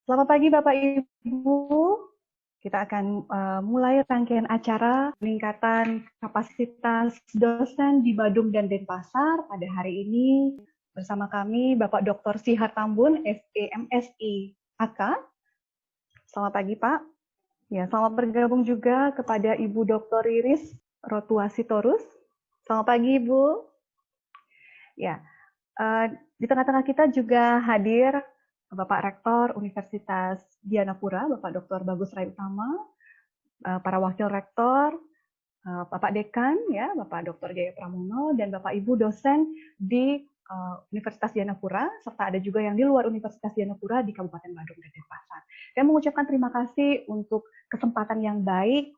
Selamat pagi Bapak Ibu. Kita akan mulai rangkaian acara peningkatan kapasitas dosen di Badung dan Denpasar pada hari ini bersama kami Bapak Dr. Sihar Tambun, SEMSI AK. Selamat pagi Pak. Ya, selamat bergabung juga kepada Ibu Dr. Riris Rotua Sitorus. Selamat pagi Ibu. Ya, di tengah-tengah kita juga hadir Bapak Rektor Universitas Dianapura, Bapak Dr. Bagus Rai Utama, para wakil rektor, Bapak Dekan, ya, Bapak Dr. Jaya Pramono, dan Bapak Ibu dosen di Universitas Dianapura, serta ada juga yang di luar Universitas Dianapura di Kabupaten Badung dan Denpasar. Dan mengucapkan terima kasih untuk kesempatan yang baik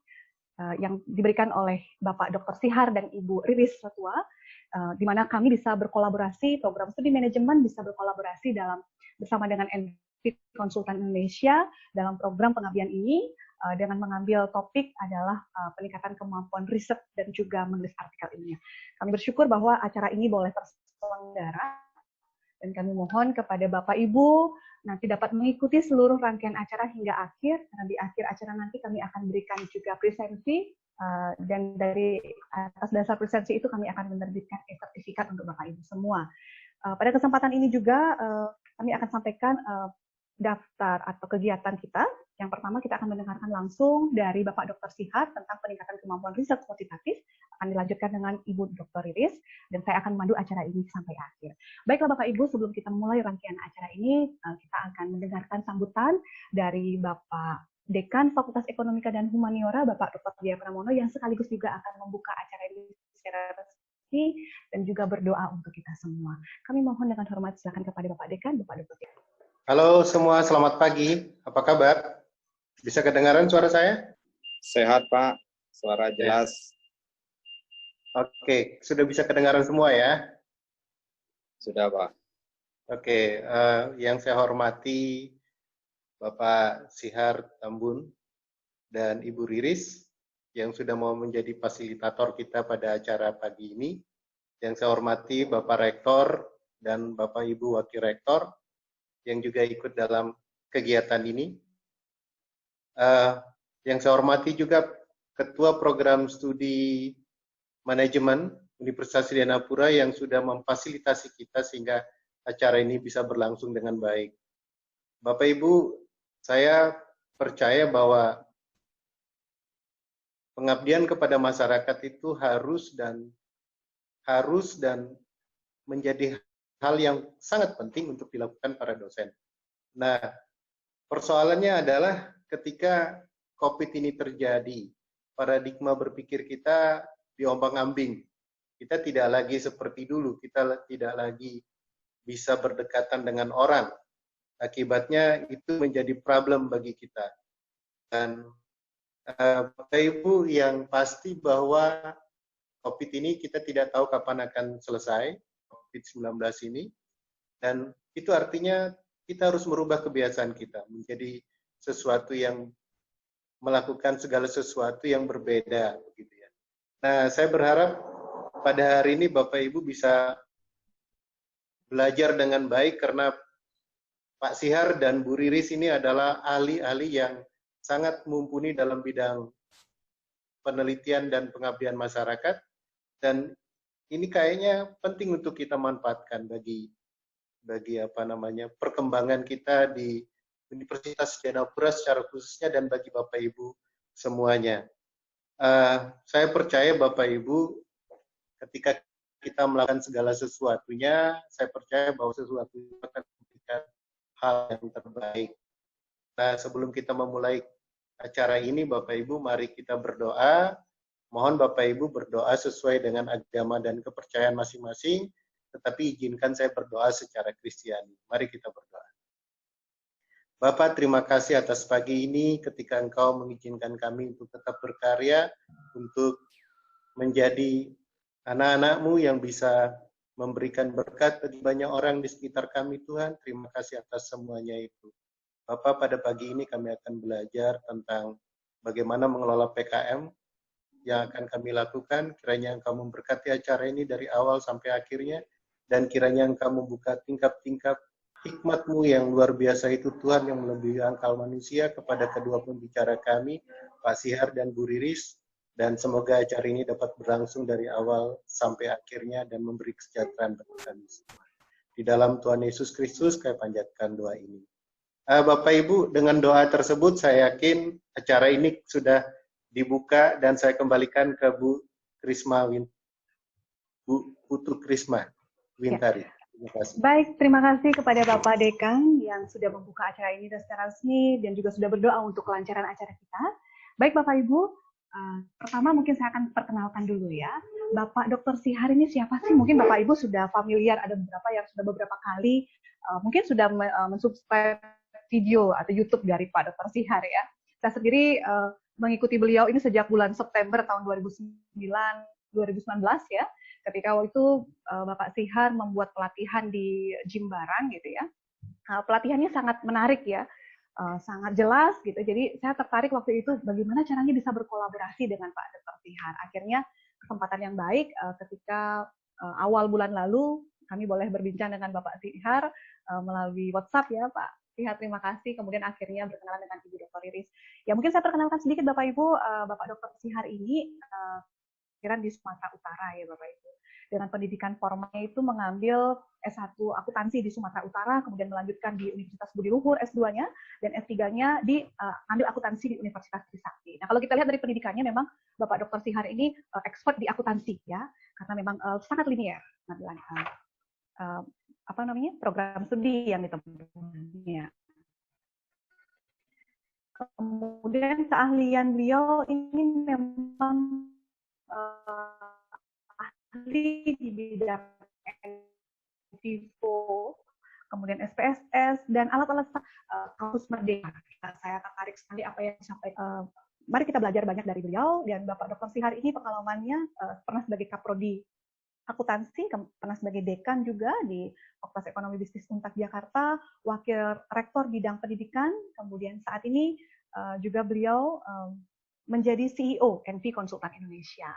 yang diberikan oleh Bapak Dr. Sihar dan Ibu Riris Rotua, di mana kami bisa berkolaborasi, program studi manajemen bisa berkolaborasi bersama dengan NP Konsultan Indonesia dalam program pengabdian ini dengan mengambil topik adalah peningkatan kemampuan riset dan juga menulis artikel ilmiah. Kami bersyukur bahwa acara ini boleh terselenggara dan kami mohon kepada Bapak Ibu nanti dapat mengikuti seluruh rangkaian acara hingga akhir. Karena di akhir acara nanti kami akan berikan juga presensi dan dari atas dasar presensi itu kami akan menerbitkan sertifikat untuk Bapak Ibu semua. Pada kesempatan ini juga kami akan sampaikan daftar atau kegiatan kita. Yang pertama kita akan mendengarkan langsung dari Bapak Dr. Sihar tentang peningkatan kemampuan riset kuantitatif, akan dilanjutkan dengan Ibu Dr. Riris, dan saya akan memandu acara ini sampai akhir. Baiklah Bapak Ibu, sebelum kita mulai rangkaian acara ini, kita akan mendengarkan sambutan dari Bapak Dekan Fakultas Ekonomika dan Humaniora, Bapak Dr. Jaya Pramono, yang sekaligus juga akan membuka acara ini secara resmi dan juga berdoa untuk kita semua. Kami mohon dengan hormat silakan kepada Bapak Dekan, Bapak Dr. Jaya. Halo semua, selamat pagi. Apa kabar? Bisa kedengaran suara saya? Sehat Pak, suara jelas. Oke, sudah bisa kedengaran semua ya? Sudah Pak. Oke, yang saya hormati Bapak Sihar Tambun dan Ibu Riris yang sudah mau menjadi fasilitator kita pada acara pagi ini. Yang saya hormati Bapak Rektor dan Bapak Ibu Wakil Rektor yang juga ikut dalam kegiatan ini. Yang saya hormati juga Ketua Program Studi Manajemen Universitas Dianapura yang sudah memfasilitasi kita sehingga acara ini bisa berlangsung dengan baik. Bapak Ibu, saya percaya bahwa pengabdian kepada masyarakat itu harus dan menjadi hal yang sangat penting untuk dilakukan para dosen. Nah, persoalannya adalah ketika COVID ini terjadi, paradigma berpikir kita diombang-ambing. Kita tidak lagi seperti dulu, kita tidak lagi bisa berdekatan dengan orang. Akibatnya itu menjadi problem bagi kita. Dan Bapak Ibu yang pasti bahwa COVID ini kita tidak tahu kapan akan selesai, COVID-19 ini. Dan itu artinya kita harus merubah kebiasaan kita menjadi sesuatu yang melakukan segala sesuatu yang berbeda, begitu ya. Nah, saya berharap pada hari ini Bapak Ibu bisa belajar dengan baik karena Pak Sihar dan Bu Riris ini adalah ahli-ahli yang sangat mumpuni dalam bidang penelitian dan pengabdian masyarakat, dan ini kayaknya penting untuk kita manfaatkan bagi perkembangan kita di Universitas Dianapura secara khususnya dan bagi Bapak Ibu semuanya. Saya percaya Bapak Ibu ketika kita melakukan segala sesuatunya, saya percaya bahwa sesuatu itu akan memberikan hal yang terbaik. Nah, sebelum kita memulai acara ini, Bapak Ibu, mari kita berdoa. Mohon Bapak Ibu berdoa sesuai dengan agama dan kepercayaan masing-masing, tetapi izinkan saya berdoa secara Kristiani. Mari kita berdoa. Bapak, terima kasih atas pagi ini ketika Engkau mengizinkan kami untuk tetap berkarya, untuk menjadi anak-anak-Mu yang bisa memberikan berkat bagi banyak orang di sekitar kami, Tuhan. Terima kasih atas semuanya itu. Bapak, pada pagi ini kami akan belajar tentang bagaimana mengelola PKM yang akan kami lakukan. Kiranya Engkau memberkati acara ini dari awal sampai akhirnya, dan kiranya Engkau membuka tingkap-tingkap hikmat-Mu yang luar biasa itu Tuhan yang melebihi akal manusia, kepada kedua pembicara kami, Pak Sihar dan Bu Riris, dan semoga acara ini dapat berlangsung dari awal sampai akhirnya dan memberi kesejahteraan bagi kami semua. Di dalam Tuhan Yesus Kristus, kami panjatkan doa ini. Bapak Ibu, dengan doa tersebut saya yakin acara ini sudah dibuka dan saya kembalikan ke Bu Putu Krisma Wintari. Ya. Terima kasih. Baik, terima kasih kepada Bapak Dekan yang sudah membuka acara ini secara resmi dan juga sudah berdoa untuk kelancaran acara kita. Baik Bapak Ibu, pertama mungkin saya akan perkenalkan dulu ya. Bapak Dr. Sihar ini siapa sih? Mungkin Bapak Ibu sudah familiar, ada beberapa yang sudah beberapa kali mungkin sudah mensubscribe video atau YouTube dari Pak Dr. Sihar ya. Saya sendiri mengikuti beliau ini sejak bulan September tahun 2019 ya. Ketika waktu itu Bapak Sihar membuat pelatihan di Jimbaran gitu ya. Pelatihannya sangat menarik ya, sangat jelas gitu. Jadi saya tertarik waktu itu bagaimana caranya bisa berkolaborasi dengan Pak Dr. Sihar. Akhirnya kesempatan yang baik ketika awal bulan lalu kami boleh berbincang dengan Bapak Sihar melalui WhatsApp ya Pak Sihar. Terima kasih. Kemudian akhirnya berkenalan dengan Ibu Dr. Riris. Ya mungkin saya perkenalkan sedikit Bapak Ibu, Bapak Dr. Sihar ini kira di Sumatera Utara ya Bapak Ibu. Dengan pendidikan formalnya itu mengambil S1 akuntansi di Sumatera Utara, kemudian melanjutkan di Universitas Budi Luhur S2-nya, dan S3-nya ambil akuntansi di Universitas Trisakti. Nah, kalau kita lihat dari pendidikannya memang Bapak Dr. Sihar ini expert di akuntansi ya, karena memang sangat linear pengambilan program studi yang ditempuhnya. Kemudian keahlian beliau ini memang ahli di bidang vivo, kemudian SPSS dan alat-alat kampus merdeka. Saya tertarik sekali apa yang disampaikan. Mari kita belajar banyak dari beliau. Dan Bapak Dr. Sihar ini pengalamannya pernah sebagai kaprodi akuntansi, pernah sebagai dekan juga di Fakultas Ekonomi Bisnis Unpad Jakarta, wakil rektor bidang pendidikan. Kemudian saat ini juga beliau menjadi CEO Envy Konsultan Indonesia.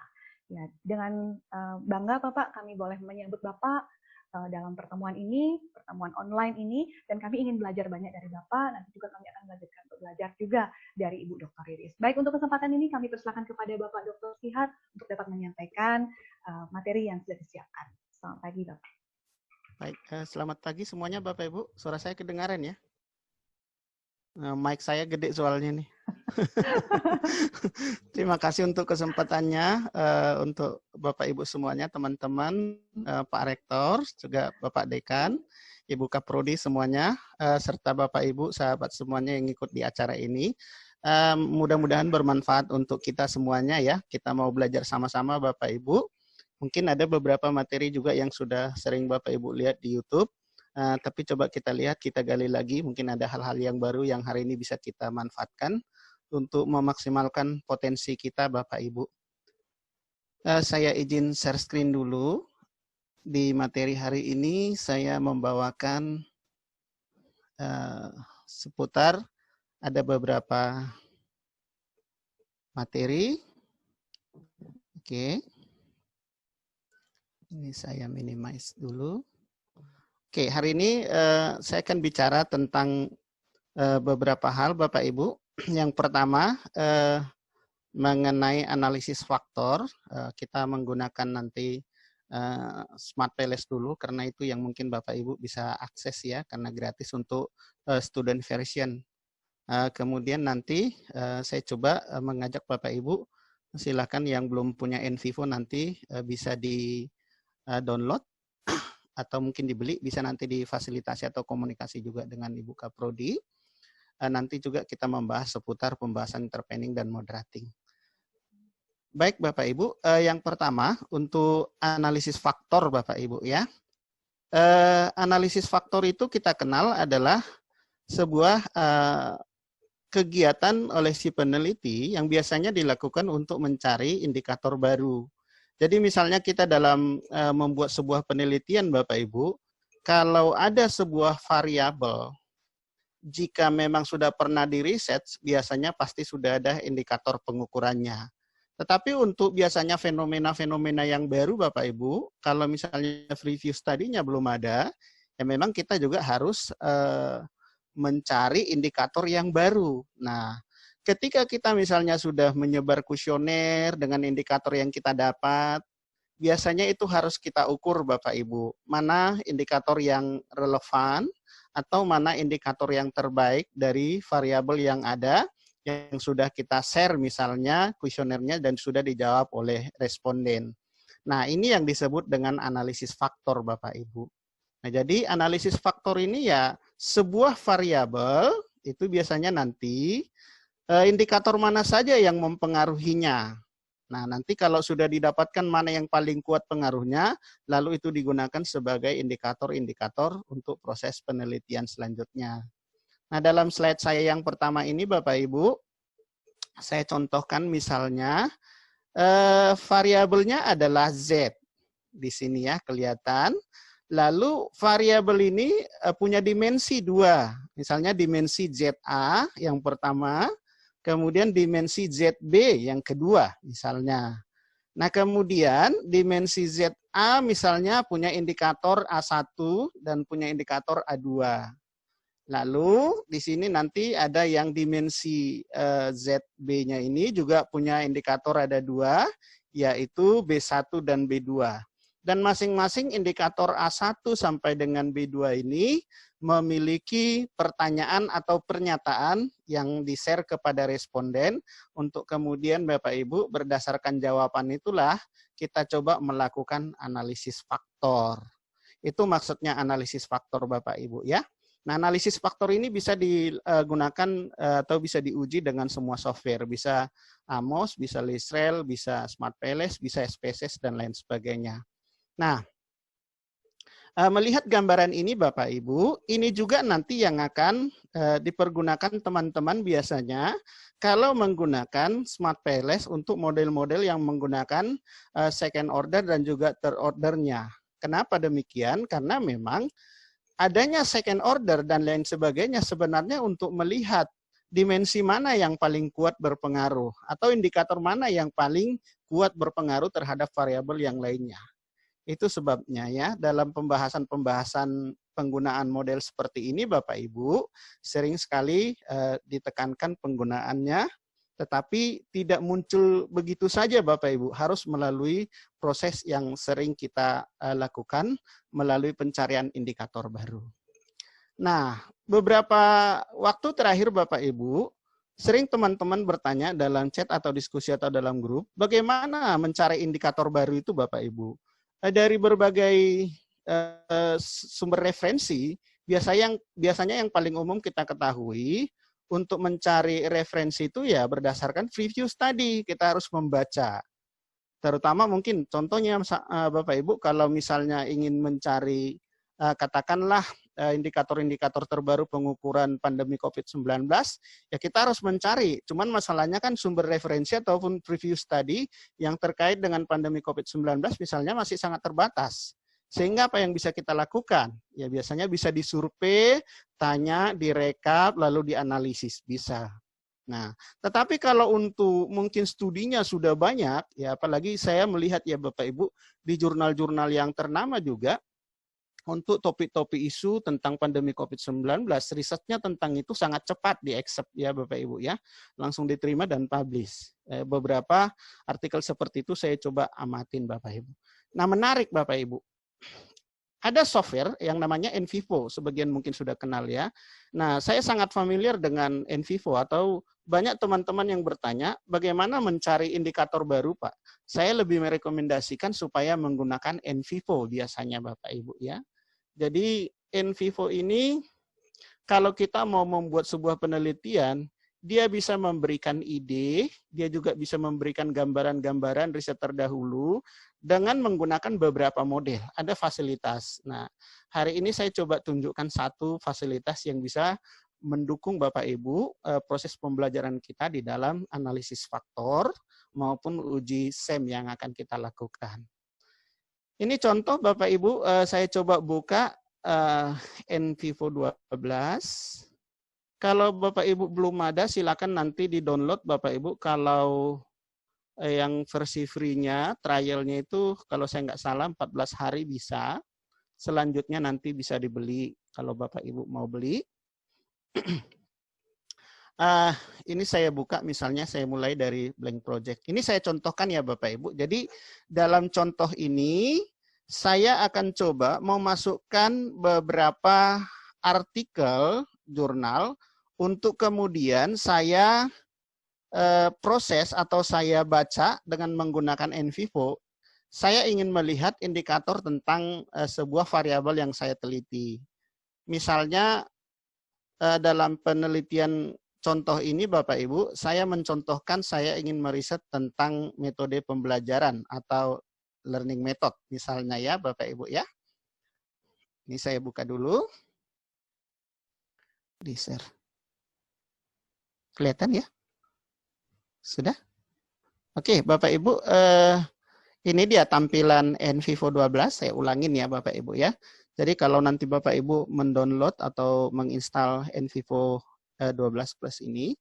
Ya, dengan bangga Bapak kami boleh menyambut Bapak dalam pertemuan ini, pertemuan online ini, dan kami ingin belajar banyak dari Bapak. Nanti juga kami akan belajar juga dari Ibu Dr. Riris. Baik, untuk kesempatan ini kami persilakan kepada Bapak Dr. Sihar untuk dapat menyampaikan materi yang sudah disiapkan. Selamat pagi Bapak. Baik, selamat pagi semuanya Bapak Ibu. Suara saya kedengaran ya? Mic saya gede soalnya nih. Terima kasih untuk kesempatannya untuk Bapak Ibu semuanya, teman-teman, Pak Rektor, juga Bapak Dekan, Ibu Kaprodi semuanya, serta Bapak Ibu, sahabat semuanya yang ikut di acara ini. Mudah-mudahan bermanfaat untuk kita semuanya ya. Kita mau belajar sama-sama Bapak Ibu. Mungkin ada beberapa materi juga yang sudah sering Bapak Ibu lihat di YouTube. Tapi coba kita lihat, kita gali lagi, mungkin ada hal-hal yang baru yang hari ini bisa kita manfaatkan untuk memaksimalkan potensi kita Bapak Ibu. Saya izin share screen dulu. Di materi hari ini saya membawakan seputar ada beberapa materi. Oke. Ini saya minimize dulu. Oke, hari ini saya akan bicara tentang beberapa hal Bapak Ibu. Yang pertama mengenai analisis faktor. Kita menggunakan nanti Smart Palace dulu karena itu yang mungkin Bapak Ibu bisa akses ya karena gratis untuk student version. Kemudian nanti saya coba mengajak Bapak Ibu, silakan yang belum punya Envivo nanti bisa di download atau mungkin dibeli, bisa nanti difasilitasi atau komunikasi juga dengan Ibu Kaprodi. Nanti juga kita membahas seputar pembahasan interpening dan moderating. Baik Bapak Ibu, yang pertama untuk analisis faktor Bapak Ibu ya. Analisis faktor itu kita kenal adalah sebuah kegiatan oleh si peneliti yang biasanya dilakukan untuk mencari indikator baru. Jadi misalnya kita dalam membuat sebuah penelitian Bapak Ibu, kalau ada sebuah variabel, jika memang sudah pernah diriset, biasanya pasti sudah ada indikator pengukurannya. Tetapi untuk biasanya fenomena-fenomena yang baru Bapak Ibu, kalau misalnya review study-nya belum ada, ya memang kita juga harus mencari indikator yang baru. Nah, ketika kita misalnya sudah menyebar kuesioner dengan indikator yang kita dapat, biasanya itu harus kita ukur Bapak Ibu, mana indikator yang relevan atau mana indikator yang terbaik dari variabel yang ada yang sudah kita share misalnya kuesionernya dan sudah dijawab oleh responden. Nah, ini yang disebut dengan analisis faktor Bapak Ibu. Nah, jadi analisis faktor ini ya sebuah variabel itu biasanya nanti indikator mana saja yang mempengaruhinya. Nah, nanti kalau sudah didapatkan mana yang paling kuat pengaruhnya, lalu itu digunakan sebagai indikator-indikator untuk proses penelitian selanjutnya. Nah, dalam slide saya yang pertama ini, Bapak Ibu, saya contohkan misalnya, variabelnya adalah Z. Di sini ya, kelihatan. Lalu variabel ini punya dimensi 2. Misalnya dimensi ZA yang pertama, kemudian dimensi ZB yang kedua misalnya. Nah, kemudian dimensi ZA misalnya punya indikator A1 dan punya indikator A2. Lalu di sini nanti ada yang dimensi ZB-nya ini juga punya indikator ada 2, yaitu B1 dan B2. Dan masing-masing indikator A1 sampai dengan B2 ini memiliki pertanyaan atau pernyataan yang di-share kepada responden untuk kemudian Bapak Ibu berdasarkan jawaban itulah kita coba melakukan analisis faktor. Itu maksudnya analisis faktor Bapak Ibu ya. Nah, analisis faktor ini bisa digunakan atau bisa diuji dengan semua software, bisa AMOS, bisa Lisrel, bisa SmartPLS, bisa SPSS dan lain sebagainya. Nah, melihat gambaran ini Bapak Ibu, ini juga nanti yang akan dipergunakan teman-teman biasanya kalau menggunakan SmartPLS untuk model-model yang menggunakan second order dan juga third ordernya. Kenapa demikian? Karena memang adanya second order dan lain sebagainya sebenarnya untuk melihat dimensi mana yang paling kuat berpengaruh atau indikator mana yang paling kuat berpengaruh terhadap variabel yang lainnya. Itu sebabnya ya dalam pembahasan penggunaan model seperti ini Bapak Ibu sering sekali ditekankan penggunaannya, tetapi tidak muncul begitu saja Bapak Ibu, harus melalui proses yang sering kita lakukan melalui pencarian indikator baru. Nah, beberapa waktu terakhir Bapak Ibu, sering teman-teman bertanya dalam chat atau diskusi atau dalam grup, bagaimana mencari indikator baru itu Bapak Ibu? Dari berbagai sumber referensi, biasanya yang paling umum kita ketahui, untuk mencari referensi itu ya berdasarkan preview study, kita harus membaca. Terutama mungkin contohnya Bapak Ibu kalau misalnya ingin mencari katakanlah indikator-indikator terbaru pengukuran pandemi COVID-19, ya kita harus mencari. Cuman masalahnya kan sumber referensi ataupun preview study yang terkait dengan pandemi COVID-19 misalnya masih sangat terbatas. Sehingga apa yang bisa kita lakukan? Ya biasanya bisa disurvei, tanya, direkap, lalu dianalisis. Bisa. Nah, tetapi kalau untuk mungkin studinya sudah banyak, ya apalagi saya melihat ya Bapak Ibu, di jurnal-jurnal yang ternama juga, untuk topik-topik isu tentang pandemi COVID-19, risetnya tentang itu sangat cepat di-accept ya Bapak Ibu ya, langsung diterima dan publish. Beberapa artikel seperti itu saya coba amatin Bapak Ibu. Nah menarik Bapak Ibu, ada software yang namanya NVivo, sebagian mungkin sudah kenal ya. Nah saya sangat familiar dengan NVivo atau banyak teman-teman yang bertanya bagaimana mencari indikator baru Pak. Saya lebih merekomendasikan supaya menggunakan NVivo biasanya Bapak Ibu ya. Jadi NVivo ini kalau kita mau membuat sebuah penelitian, dia bisa memberikan ide, dia juga bisa memberikan gambaran-gambaran riset terdahulu dengan menggunakan beberapa model. Ada fasilitas. Nah, hari ini saya coba tunjukkan satu fasilitas yang bisa mendukung Bapak Ibu proses pembelajaran kita di dalam analisis faktor maupun uji SEM yang akan kita lakukan. Ini contoh Bapak Ibu, saya coba buka NVivo 12. Kalau Bapak Ibu belum ada, silakan nanti di-download Bapak Ibu. Kalau yang versi free-nya, trial-nya itu kalau saya nggak salah 14 hari bisa. selanjutnya nanti bisa dibeli kalau Bapak Ibu mau beli. Ini saya buka, misalnya saya mulai dari blank project. Ini saya contohkan ya Bapak Ibu. Jadi dalam contoh ini saya akan coba memasukkan beberapa artikel jurnal untuk kemudian saya proses atau saya baca dengan menggunakan NVivo. Saya ingin melihat indikator tentang sebuah variabel yang saya teliti. Misalnya dalam penelitian contoh ini Bapak Ibu, saya mencontohkan saya ingin meriset tentang metode pembelajaran atau learning method misalnya ya Bapak Ibu ya. Ini saya buka dulu. Di share. Kelihatan ya? Sudah? Oke Bapak Ibu, ini dia tampilan NVivo 12, saya ulangin ya Bapak Ibu ya. Jadi kalau nanti Bapak Ibu mendownload atau menginstal NVivo 12 Plus ini,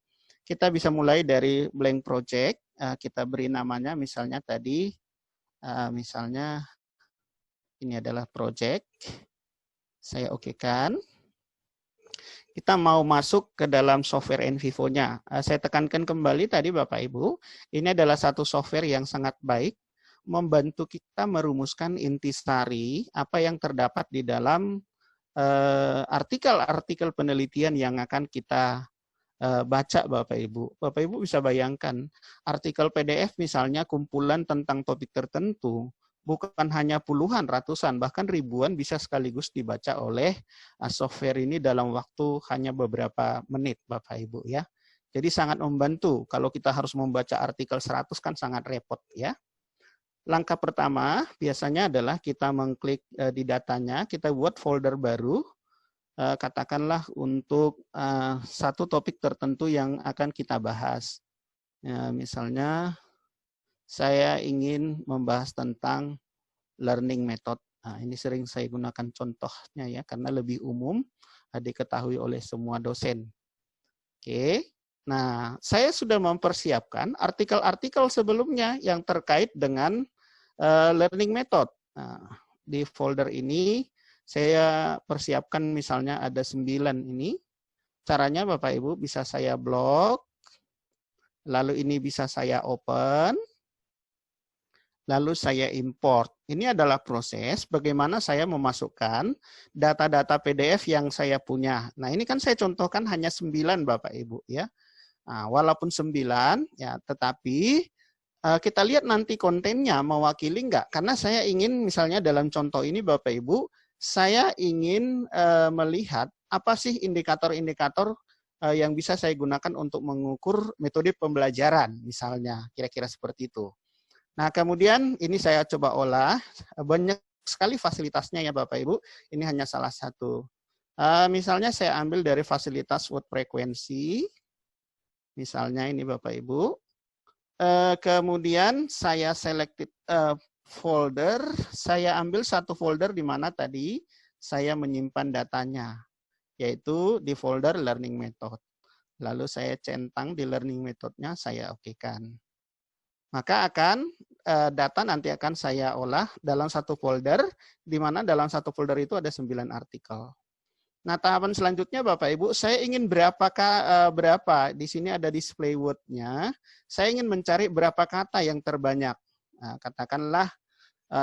kita bisa mulai dari blank project, kita beri namanya misalnya tadi, misalnya ini adalah project, saya okekan. Kita mau masuk ke dalam software NVivo-nya. Saya tekankan kembali tadi Bapak Ibu, ini adalah satu software yang sangat baik, membantu kita merumuskan intisari apa yang terdapat di dalam artikel-artikel penelitian yang akan kita baca Bapak Ibu. Bapak Ibu bisa bayangkan, artikel PDF misalnya kumpulan tentang topik tertentu, bukan hanya puluhan, ratusan, bahkan ribuan bisa sekaligus dibaca oleh software ini dalam waktu hanya beberapa menit Bapak Ibu ya. Jadi sangat membantu. Kalau kita harus membaca artikel 100 kan sangat repot ya. Langkah pertama biasanya adalah kita mengklik di datanya, kita buat folder baru, katakanlah untuk satu topik tertentu yang akan kita bahas. Ya, misalnya saya ingin membahas tentang learning method. Nah, ini sering saya gunakan contohnya ya, karena lebih umum diketahui oleh semua dosen. Oke. Nah, saya sudah mempersiapkan artikel-artikel sebelumnya yang terkait dengan learning method. Nah, di folder ini saya persiapkan misalnya ada 9 ini. Caranya Bapak Ibu bisa saya blok, lalu ini bisa saya open, lalu saya import. Ini adalah proses bagaimana saya memasukkan data-data PDF yang saya punya. Nah, ini kan saya contohkan hanya 9 Bapak Ibu ya. Nah, walaupun 9 ya, tetapi kita lihat nanti kontennya mewakili enggak. Karena saya ingin misalnya dalam contoh ini Bapak Ibu, saya ingin melihat apa sih indikator-indikator yang bisa saya gunakan untuk mengukur metode pembelajaran misalnya, kira-kira seperti itu. Nah kemudian ini saya coba olah, banyak sekali fasilitasnya ya Bapak Ibu, ini hanya salah satu. Misalnya saya ambil dari fasilitas word frekuensi, misalnya ini Bapak Ibu. Kemudian saya selected folder, saya ambil satu folder di mana tadi saya menyimpan datanya, yaitu di folder learning method. Lalu saya centang di learning methodnya, saya okekan. Maka data nanti akan saya olah dalam satu folder, di mana dalam satu folder itu ada 9 artikel. Nah, tahapan selanjutnya Bapak Ibu, saya ingin berapa di sini ada display word-nya. Saya ingin mencari berapa kata yang terbanyak. Nah, katakanlah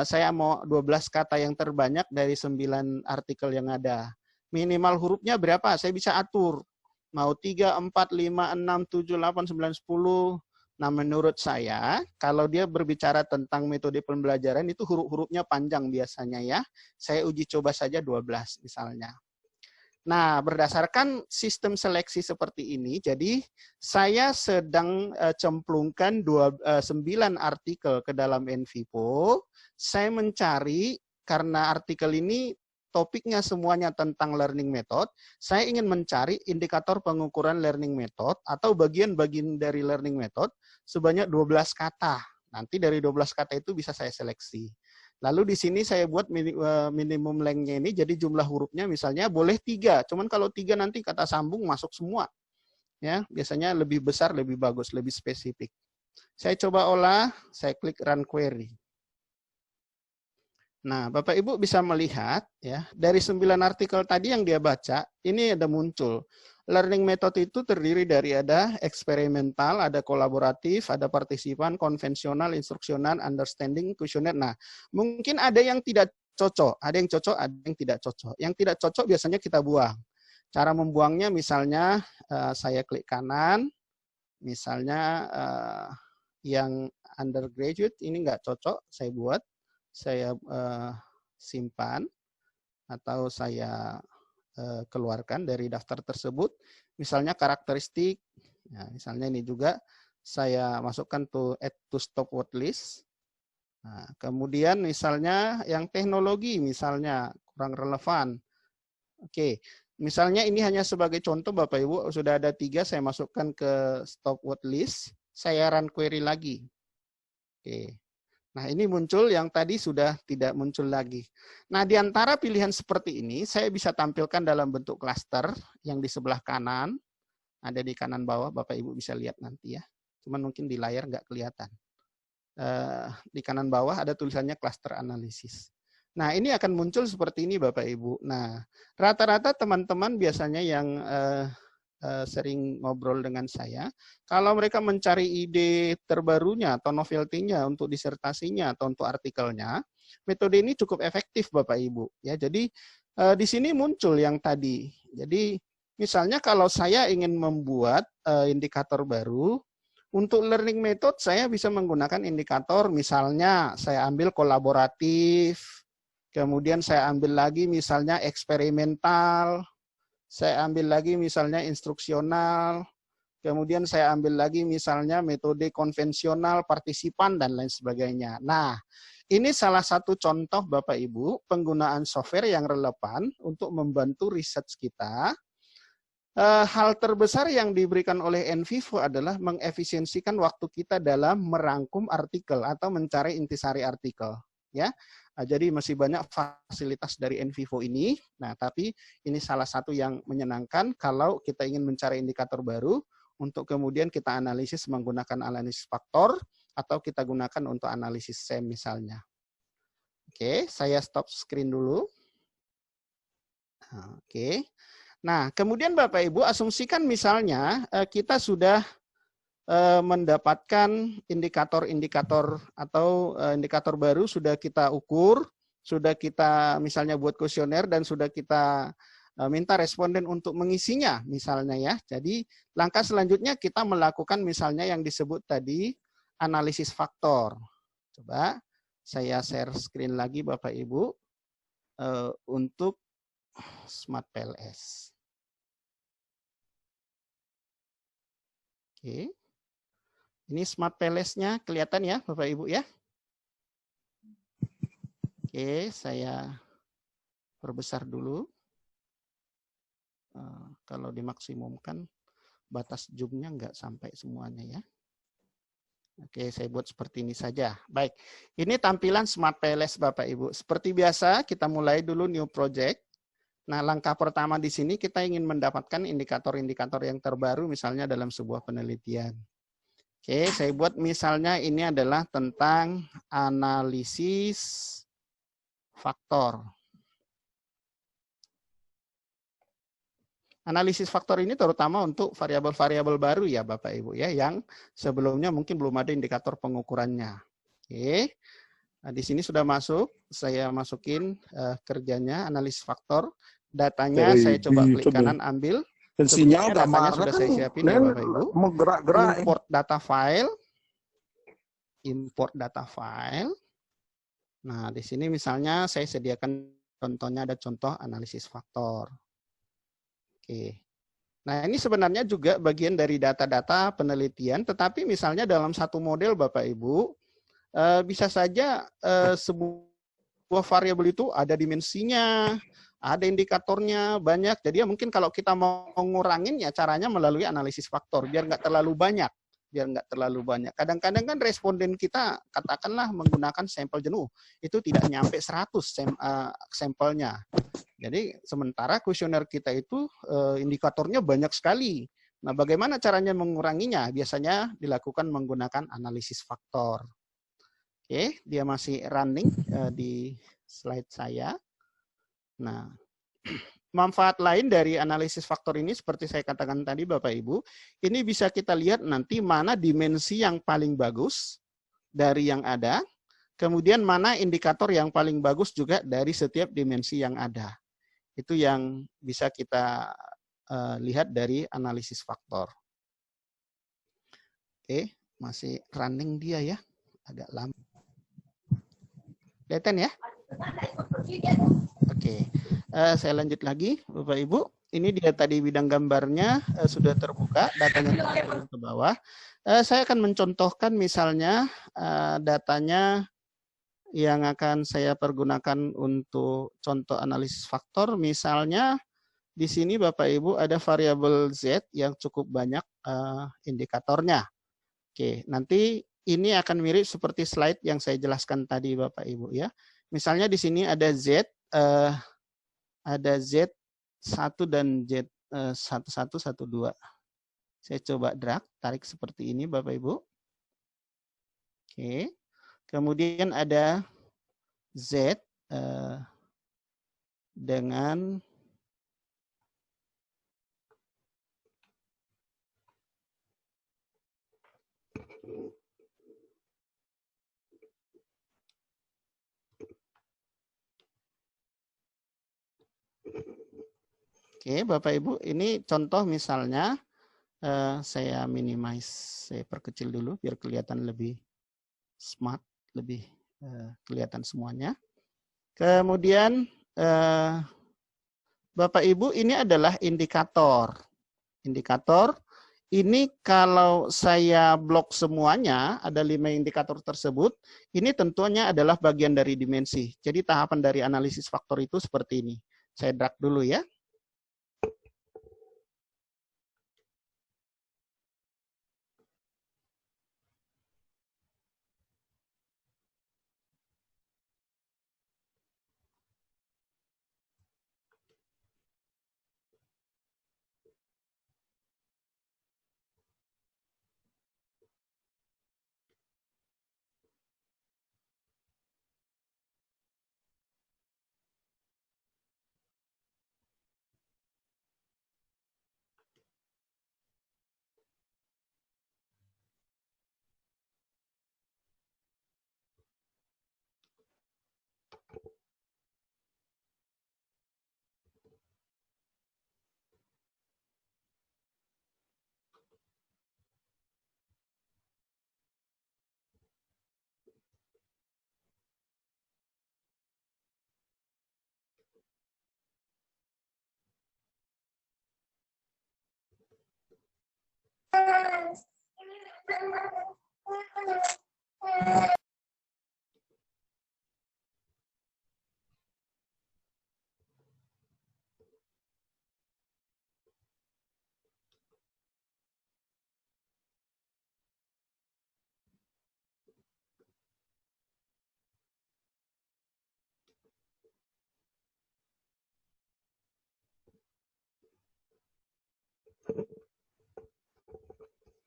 saya mau 12 kata yang terbanyak dari 9 artikel yang ada. Minimal hurufnya berapa? Saya bisa atur. Mau 3, 4, 5, 6, 7, 8, 9, 10. Nah, menurut saya, kalau dia berbicara tentang metode pembelajaran itu huruf-hurufnya panjang biasanya ya. Saya uji coba saja 12 misalnya. Nah, berdasarkan sistem seleksi seperti ini, jadi saya sedang cemplungkan 9 artikel ke dalam NVivo. Saya mencari, karena artikel ini topiknya semuanya tentang learning method, saya ingin mencari indikator pengukuran learning method atau bagian-bagian dari learning method sebanyak 12 kata. Nanti dari 12 kata itu bisa saya seleksi. Lalu di sini saya buat minimum length-nya ini, jadi jumlah hurufnya misalnya boleh 3. Cuman kalau 3 nanti kata sambung masuk semua. Ya, biasanya lebih besar, lebih bagus, lebih spesifik. Saya coba olah, saya klik run query. Nah, Bapak Ibu bisa melihat ya, dari 9 artikel tadi yang dia baca, ini ada muncul. Learning method itu terdiri dari ada eksperimental, ada kolaboratif, ada partisipan, konvensional, instruksional, understanding, kuesioner. Nah, mungkin ada yang tidak cocok, ada yang cocok, ada yang tidak cocok. Yang tidak cocok biasanya kita buang. Cara membuangnya misalnya saya klik kanan, misalnya yang undergraduate ini nggak cocok, saya buat. Saya simpan atau saya keluarkan dari daftar tersebut. Misalnya karakteristik, nah, misalnya ini juga saya masukkan add to stop word list. Nah, kemudian misalnya yang teknologi, misalnya kurang relevan. Oke, misalnya ini hanya sebagai contoh Bapak Ibu, sudah ada 3, saya masukkan ke stop word list, saya run query lagi. Oke. Nah, ini muncul yang tadi sudah tidak muncul lagi. Nah, di antara pilihan seperti ini, saya bisa tampilkan dalam bentuk klaster yang di sebelah kanan, ada di kanan bawah, Bapak Ibu bisa lihat nanti ya. Cuman mungkin di layar nggak kelihatan. Di kanan bawah ada tulisannya cluster analisis. Nah, ini akan muncul seperti ini Bapak Ibu. Nah, rata-rata teman-teman biasanya yang sering ngobrol dengan saya, kalau mereka mencari ide terbarunya atau novelty-nya untuk disertasinya atau untuk artikelnya, metode ini cukup efektif Bapak Ibu. Ya, jadi di sini muncul yang tadi. Jadi misalnya kalau saya ingin membuat indikator baru, untuk learning method saya bisa menggunakan indikator, misalnya saya ambil kolaboratif, kemudian saya ambil lagi misalnya eksperimental, saya ambil lagi misalnya instruksional, kemudian saya ambil lagi misalnya metode konvensional, partisipan, dan lain sebagainya. Nah, ini salah satu contoh Bapak Ibu penggunaan software yang relevan untuk membantu research kita. Hal terbesar yang diberikan oleh NVivo adalah mengefisiensikan waktu kita dalam merangkum artikel atau mencari intisari artikel. Ya, jadi masih banyak fasilitas dari NVivo ini. Nah, tapi ini salah satu yang menyenangkan kalau kita ingin mencari indikator baru untuk kemudian kita analisis menggunakan analisis faktor atau kita gunakan untuk analisis SEM misalnya. Oke, saya stop screen dulu. Oke. Nah, kemudian Bapak Ibu asumsikan misalnya kita sudah mendapatkan indikator-indikator atau indikator baru sudah kita ukur, sudah kita misalnya buat kuesioner dan sudah kita minta responden untuk mengisinya misalnya ya. Jadi langkah selanjutnya kita melakukan misalnya yang disebut tadi analisis faktor. Coba saya share screen lagi Bapak Ibu untuk Smart PLS. Oke. Ini Smart PLS-nya kelihatan ya Bapak Ibu ya. Oke, saya perbesar dulu. Kalau dimaksimumkan batas zoom-nya nggak sampai semuanya ya. Oke, saya buat seperti ini saja. Baik, ini tampilan Smart PLS Bapak Ibu. Seperti biasa kita mulai dulu new project. Nah, langkah pertama di sini kita ingin mendapatkan indikator-indikator yang terbaru misalnya dalam sebuah penelitian. Oke, saya buat misalnya ini adalah tentang analisis faktor. Analisis faktor ini terutama untuk variabel-variabel baru ya Bapak Ibu ya, yang sebelumnya mungkin belum ada indikator pengukurannya. Oke, nah, di sini sudah masuk, saya masukin kerjanya analisis faktor. Datanya saya coba klik kanan ambil. Sinyal datanya sudah saya siapin ya Bapak Ibu. Import data file. Import data file. Nah, di sini misalnya saya sediakan contohnya, ada contoh analisis faktor. Oke. Nah, ini sebenarnya juga bagian dari data-data penelitian, tetapi misalnya dalam satu model Bapak Ibu, bisa saja sebuah variabel itu ada dimensinya, ada indikatornya banyak. Jadi ya mungkin kalau kita mau ngurangin ya caranya melalui analisis faktor biar nggak terlalu banyak, Kadang-kadang kan responden kita katakanlah menggunakan sampel jenuh itu tidak nyampe 100 sampelnya. Jadi sementara kuesioner kita itu indikatornya banyak sekali. Nah, bagaimana caranya menguranginya? Biasanya dilakukan menggunakan analisis faktor. Oke, dia masih running di slide saya. Nah, manfaat lain dari analisis faktor ini seperti saya katakan tadi Bapak Ibu, ini bisa kita lihat nanti mana dimensi yang paling bagus dari yang ada, kemudian mana indikator yang paling bagus juga dari setiap dimensi yang ada. Itu yang bisa kita lihat dari analisis faktor. Oke, masih running dia ya, agak lama. Kelihatan ya? Oke, saya lanjut lagi Bapak Ibu. Ini dia tadi bidang gambarnya sudah terbuka, datanya turun ke bawah. Saya akan mencontohkan misalnya datanya yang akan saya pergunakan untuk contoh analisis faktor. Misalnya di sini Bapak Ibu ada variabel Z yang cukup banyak indikatornya. Oke, nanti ini akan mirip seperti slide yang saya jelaskan tadi Bapak Ibu ya. Misalnya di sini ada Z1 dan Z1112. Saya coba drag, tarik seperti ini Bapak Ibu. Oke. Kemudian ada Z dengan Oke, Bapak Ibu, ini contoh misalnya saya minimize, saya perkecil dulu biar kelihatan lebih smart, lebih kelihatan semuanya. Kemudian Bapak Ibu, ini adalah indikator. Indikator ini kalau saya blok semuanya, ada 5 indikator tersebut, ini tentunya adalah bagian dari dimensi. Jadi tahapan dari analisis faktor itu seperti ini. Saya drag dulu ya.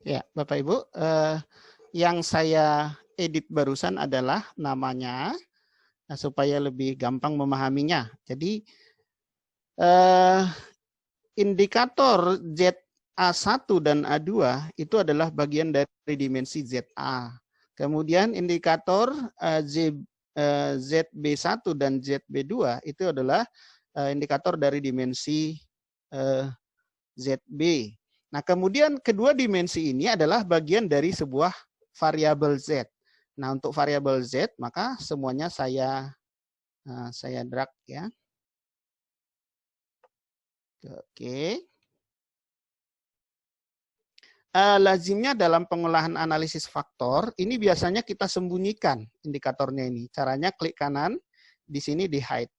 Ya, Bapak Ibu, yang saya edit barusan adalah namanya supaya lebih gampang memahaminya. Jadi indikator ZA1 dan A2 itu adalah bagian dari dimensi ZA. Kemudian indikator ZB1 dan ZB2 itu adalah indikator dari dimensi ZB. Nah, kemudian kedua dimensi ini adalah bagian dari sebuah variabel Z. Nah, untuk variabel Z, maka semuanya saya drag ya. Oke. Lazimnya dalam pengolahan analisis faktor, ini biasanya kita sembunyikan indikatornya ini. Caranya klik kanan, di sini di hide.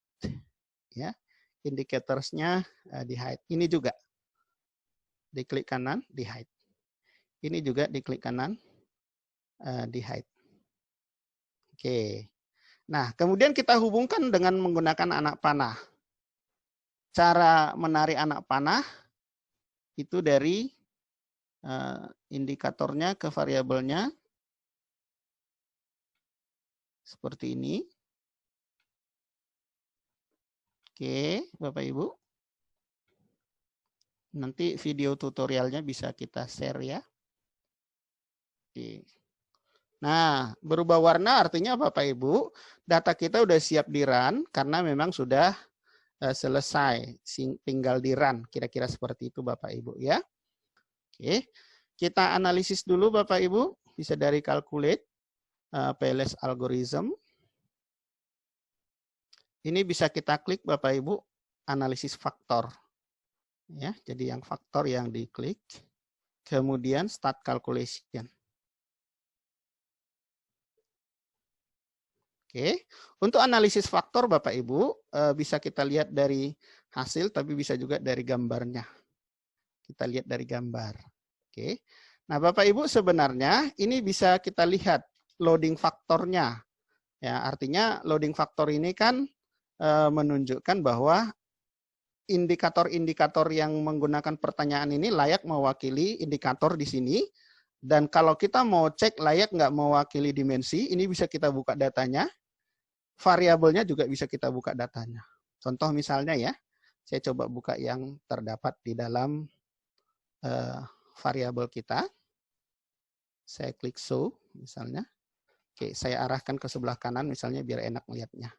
Ya, indicatorsnya di hide. Ini juga. Diklik kanan, di hide. Ini juga diklik kanan, di hide. Oke. Nah, kemudian kita hubungkan dengan menggunakan anak panah. Cara menarik anak panah itu dari indikatornya ke variabelnya seperti ini. Oke, Bapak Ibu. Nanti video tutorialnya bisa kita share ya. Oke. Nah, berubah warna artinya Bapak Ibu, data kita udah siap di run karena memang sudah selesai, tinggal di run. Kira-kira seperti itu Bapak Ibu ya. Oke, kita analisis dulu Bapak Ibu, bisa dari calculate, PLS algorithm. Ini bisa kita klik Bapak Ibu, analisis faktor. Ya, jadi yang faktor yang diklik, kemudian start calculation. Oke, untuk analisis faktor Bapak Ibu bisa kita lihat dari hasil, tapi bisa juga dari gambarnya. Kita lihat dari gambar. Oke, nah Bapak Ibu sebenarnya ini bisa kita lihat loading faktornya. Ya, artinya loading faktor ini kan menunjukkan bahwa indikator-indikator yang menggunakan pertanyaan ini layak mewakili indikator di sini. Dan kalau kita mau cek layak nggak mewakili dimensi, ini bisa kita buka datanya. Variabelnya juga bisa kita buka datanya. Contoh misalnya ya, saya coba buka yang terdapat di dalam variabel kita. Saya klik show misalnya. Oke, saya arahkan ke sebelah kanan misalnya biar enak melihatnya.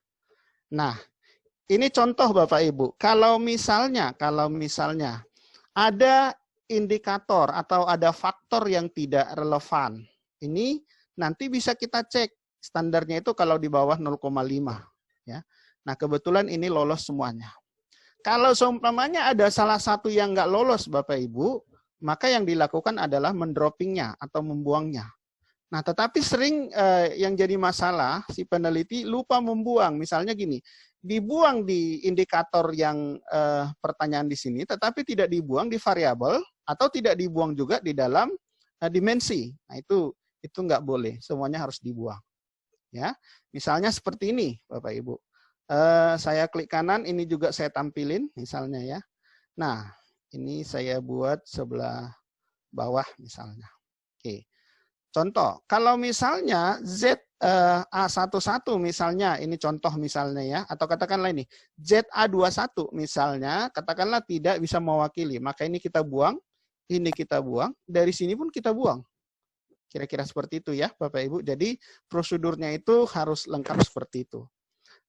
Nah, ini contoh Bapak Ibu. Kalau misalnya ada indikator atau ada faktor yang tidak relevan, ini nanti bisa kita cek. Standarnya itu kalau di bawah 0,5 ya. Nah, kebetulan ini lolos semuanya. Kalau seumpamanya ada salah satu yang nggak lolos Bapak Ibu, maka yang dilakukan adalah mendroppingnya atau membuangnya. Nah, tetapi sering yang jadi masalah si peneliti lupa membuang. Misalnya gini, dibuang di indikator yang pertanyaan di sini, tetapi tidak dibuang di variabel atau tidak dibuang juga di dalam dimensi. Nah, itu nggak boleh. Semuanya harus dibuang. Ya, misalnya seperti ini, Bapak Ibu. Saya klik kanan, ini juga saya tampilin, misalnya ya. Nah, ini saya buat sebelah bawah, misalnya. Oke. Contoh, kalau misalnya ZA11 misalnya, ini contoh misalnya ya, atau katakanlah ini ZA21 misalnya, katakanlah tidak bisa mewakili, maka ini kita buang, dari sini pun kita buang. Kira-kira seperti itu ya Bapak Ibu. Jadi prosedurnya itu harus lengkap seperti itu.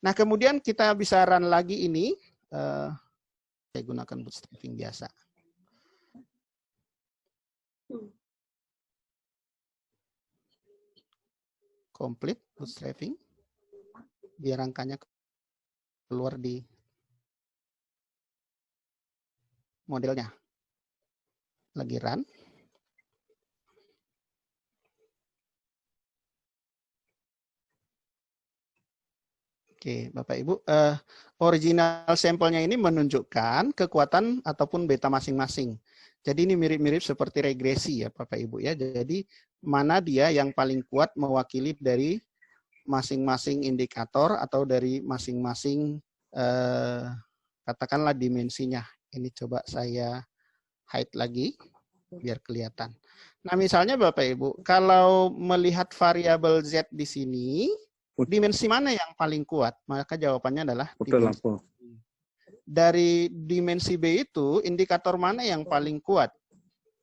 Nah kemudian kita bisa run lagi ini. Saya gunakan bootstrapping biasa. Complete bootstrapping. Biar angkanya keluar di modelnya. Lagi run. Oke, Bapak Ibu, original sampelnya ini menunjukkan kekuatan ataupun beta masing-masing. Jadi ini mirip-mirip seperti regresi ya Bapak Ibu ya. Jadi mana dia yang paling kuat mewakili dari masing-masing indikator atau dari masing-masing katakanlah dimensinya. Ini coba saya hide lagi biar kelihatan. Nah misalnya Bapak Ibu, kalau melihat variabel Z di sini, dimensi mana yang paling kuat? Maka jawabannya adalah dimensi. Dari dimensi B itu, indikator mana yang paling kuat?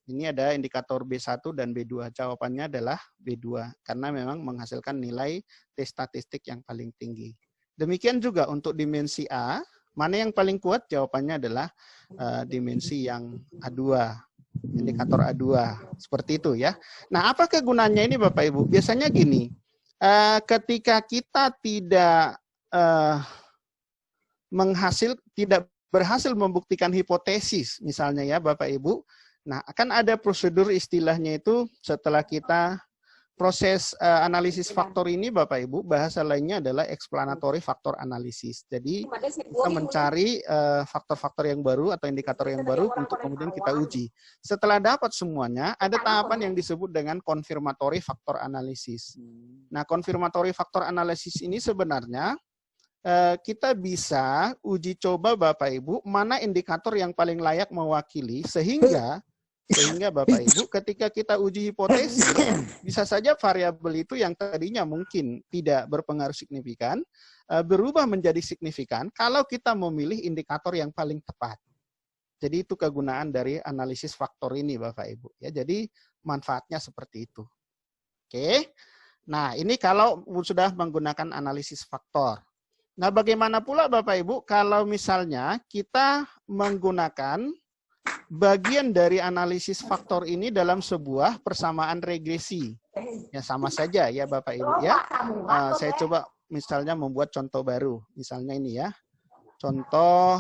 Ini ada indikator B1 dan B2. Jawabannya adalah B2, karena memang menghasilkan nilai T statistik yang paling tinggi. Demikian juga untuk dimensi A, mana yang paling kuat? Jawabannya adalah dimensi yang A2, indikator A2. Seperti itu ya. Nah, apa kegunaannya ini Bapak Ibu? Biasanya gini, ketika kita tidak berhasil membuktikan hipotesis, misalnya ya Bapak Ibu, nah akan ada prosedur istilahnya itu setelah kita proses analisis faktor ini Bapak Ibu, bahasa lainnya adalah explanatory factor analysis. Jadi kita mencari faktor-faktor yang baru atau indikator yang baru untuk kemudian kita uji. Setelah dapat semuanya, ada tahapan yang disebut dengan confirmatory factor analysis. Nah, confirmatory factor analysis ini sebenarnya kita bisa uji coba Bapak Ibu, mana indikator yang paling layak mewakili sehingga Sehingga Bapak Ibu ketika kita uji hipotesis, bisa saja variabel itu yang tadinya mungkin tidak berpengaruh signifikan, berubah menjadi signifikan kalau kita memilih indikator yang paling tepat. Jadi itu kegunaan dari analisis faktor ini Bapak Ibu. Ya, jadi manfaatnya seperti itu. Oke. Nah, ini kalau sudah menggunakan analisis faktor. Nah, bagaimana pula Bapak Ibu kalau misalnya kita menggunakan bagian dari analisis faktor ini dalam sebuah persamaan regresi. Ya sama saja ya Bapak Ibu ya. Saya coba misalnya membuat contoh baru. Misalnya ini ya. Contoh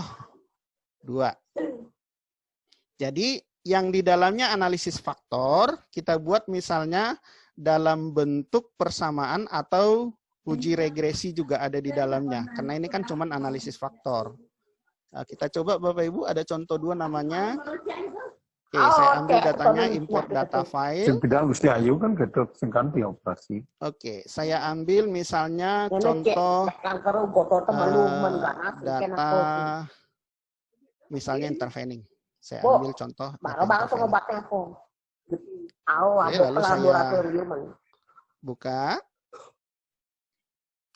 2. Jadi yang di dalamnya analisis faktor kita buat misalnya dalam bentuk persamaan atau uji regresi juga ada di dalamnya. Karena ini kan cuma analisis faktor. Nah, kita coba Bapak Ibu ada contoh 2 namanya. Oke, saya ambil datanya import data file. Bidang Gusti Ayu kan gitu singkan operasi. Oke, saya ambil misalnya contoh data misalnya intervening. Saya ambil contoh data intervening. Oke, lalu saya buka.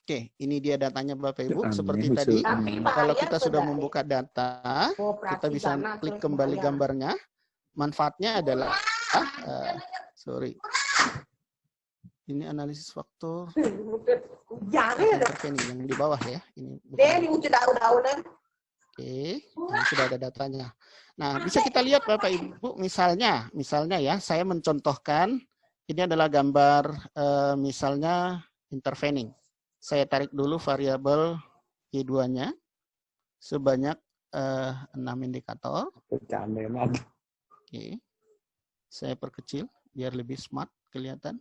Oke, ini dia datanya Bapak Ibu. Seperti tadi, kalau kita sudah membuka data, kita bisa klik kembali gambarnya. Manfaatnya adalah, ini analisis faktor. Ini yang di bawah ya. Ini oke, ini sudah ada datanya. Nah, bisa kita lihat Bapak Ibu, misalnya ya, saya mencontohkan, ini adalah gambar misalnya intervening. Saya tarik dulu variabel Y2-nya sebanyak 6 indikator. Oke. Saya perkecil biar lebih smart kelihatan.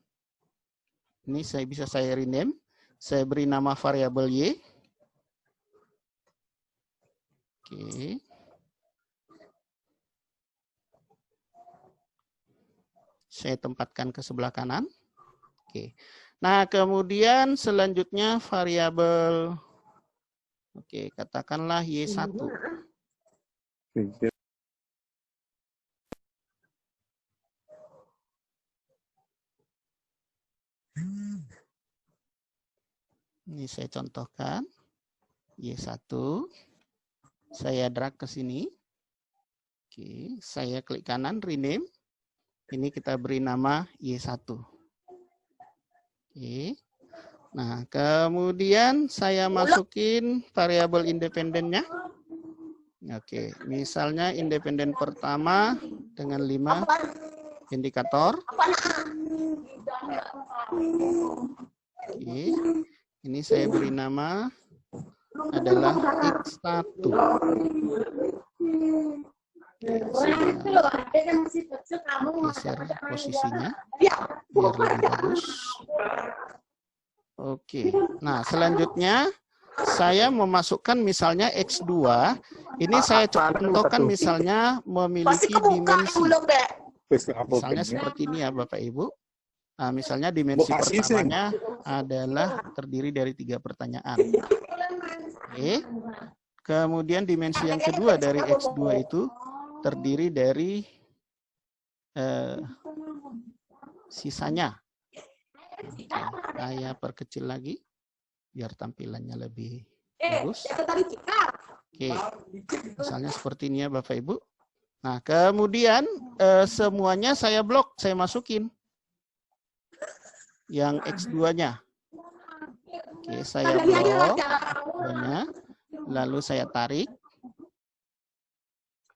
Ini bisa saya rename. Saya beri nama variabel Y. Oke. Saya tempatkan ke sebelah kanan. Oke. Nah, kemudian selanjutnya variabel, oke, katakanlah Y1. Ini saya contohkan, Y1. Saya drag ke sini. Oke, saya klik kanan, rename. Ini kita beri nama Y1. Oke. Nah, kemudian saya masukin variabel independennya. Oke, misalnya independen pertama dengan 5 indikator. Oke. Ini saya beri nama adalah X1. Geser posisinya biar lebih bagus. Oke, nah selanjutnya saya memasukkan misalnya X2. Ini saya contohkan misalnya memiliki dimensi. Misalnya seperti ini ya Bapak Ibu. Nah, misalnya dimensi pertamanya adalah terdiri dari 3 pertanyaan. Oke. Kemudian dimensi yang kedua dari X2 itu terdiri dari sisanya. Oke, saya perkecil lagi biar tampilannya lebih bagus. Oke, misalnya seperti ini ya Bapak Ibu. Nah, kemudian semuanya saya blok, saya masukin yang X2-nya. Oke, saya blok, lalu saya tarik.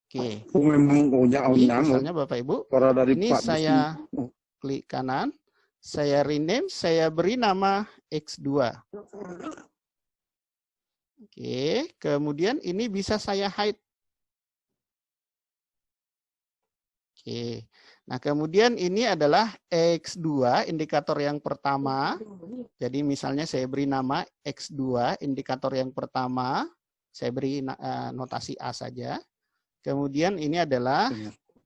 Oke, ini misalnya Bapak Ibu, ini saya klik kanan, saya rename, saya beri nama X2. Oke, kemudian ini bisa saya hide. Oke, nah kemudian ini adalah X2, indikator yang pertama. Jadi misalnya saya beri nama X2, indikator yang pertama. Saya beri notasi A saja. Kemudian ini adalah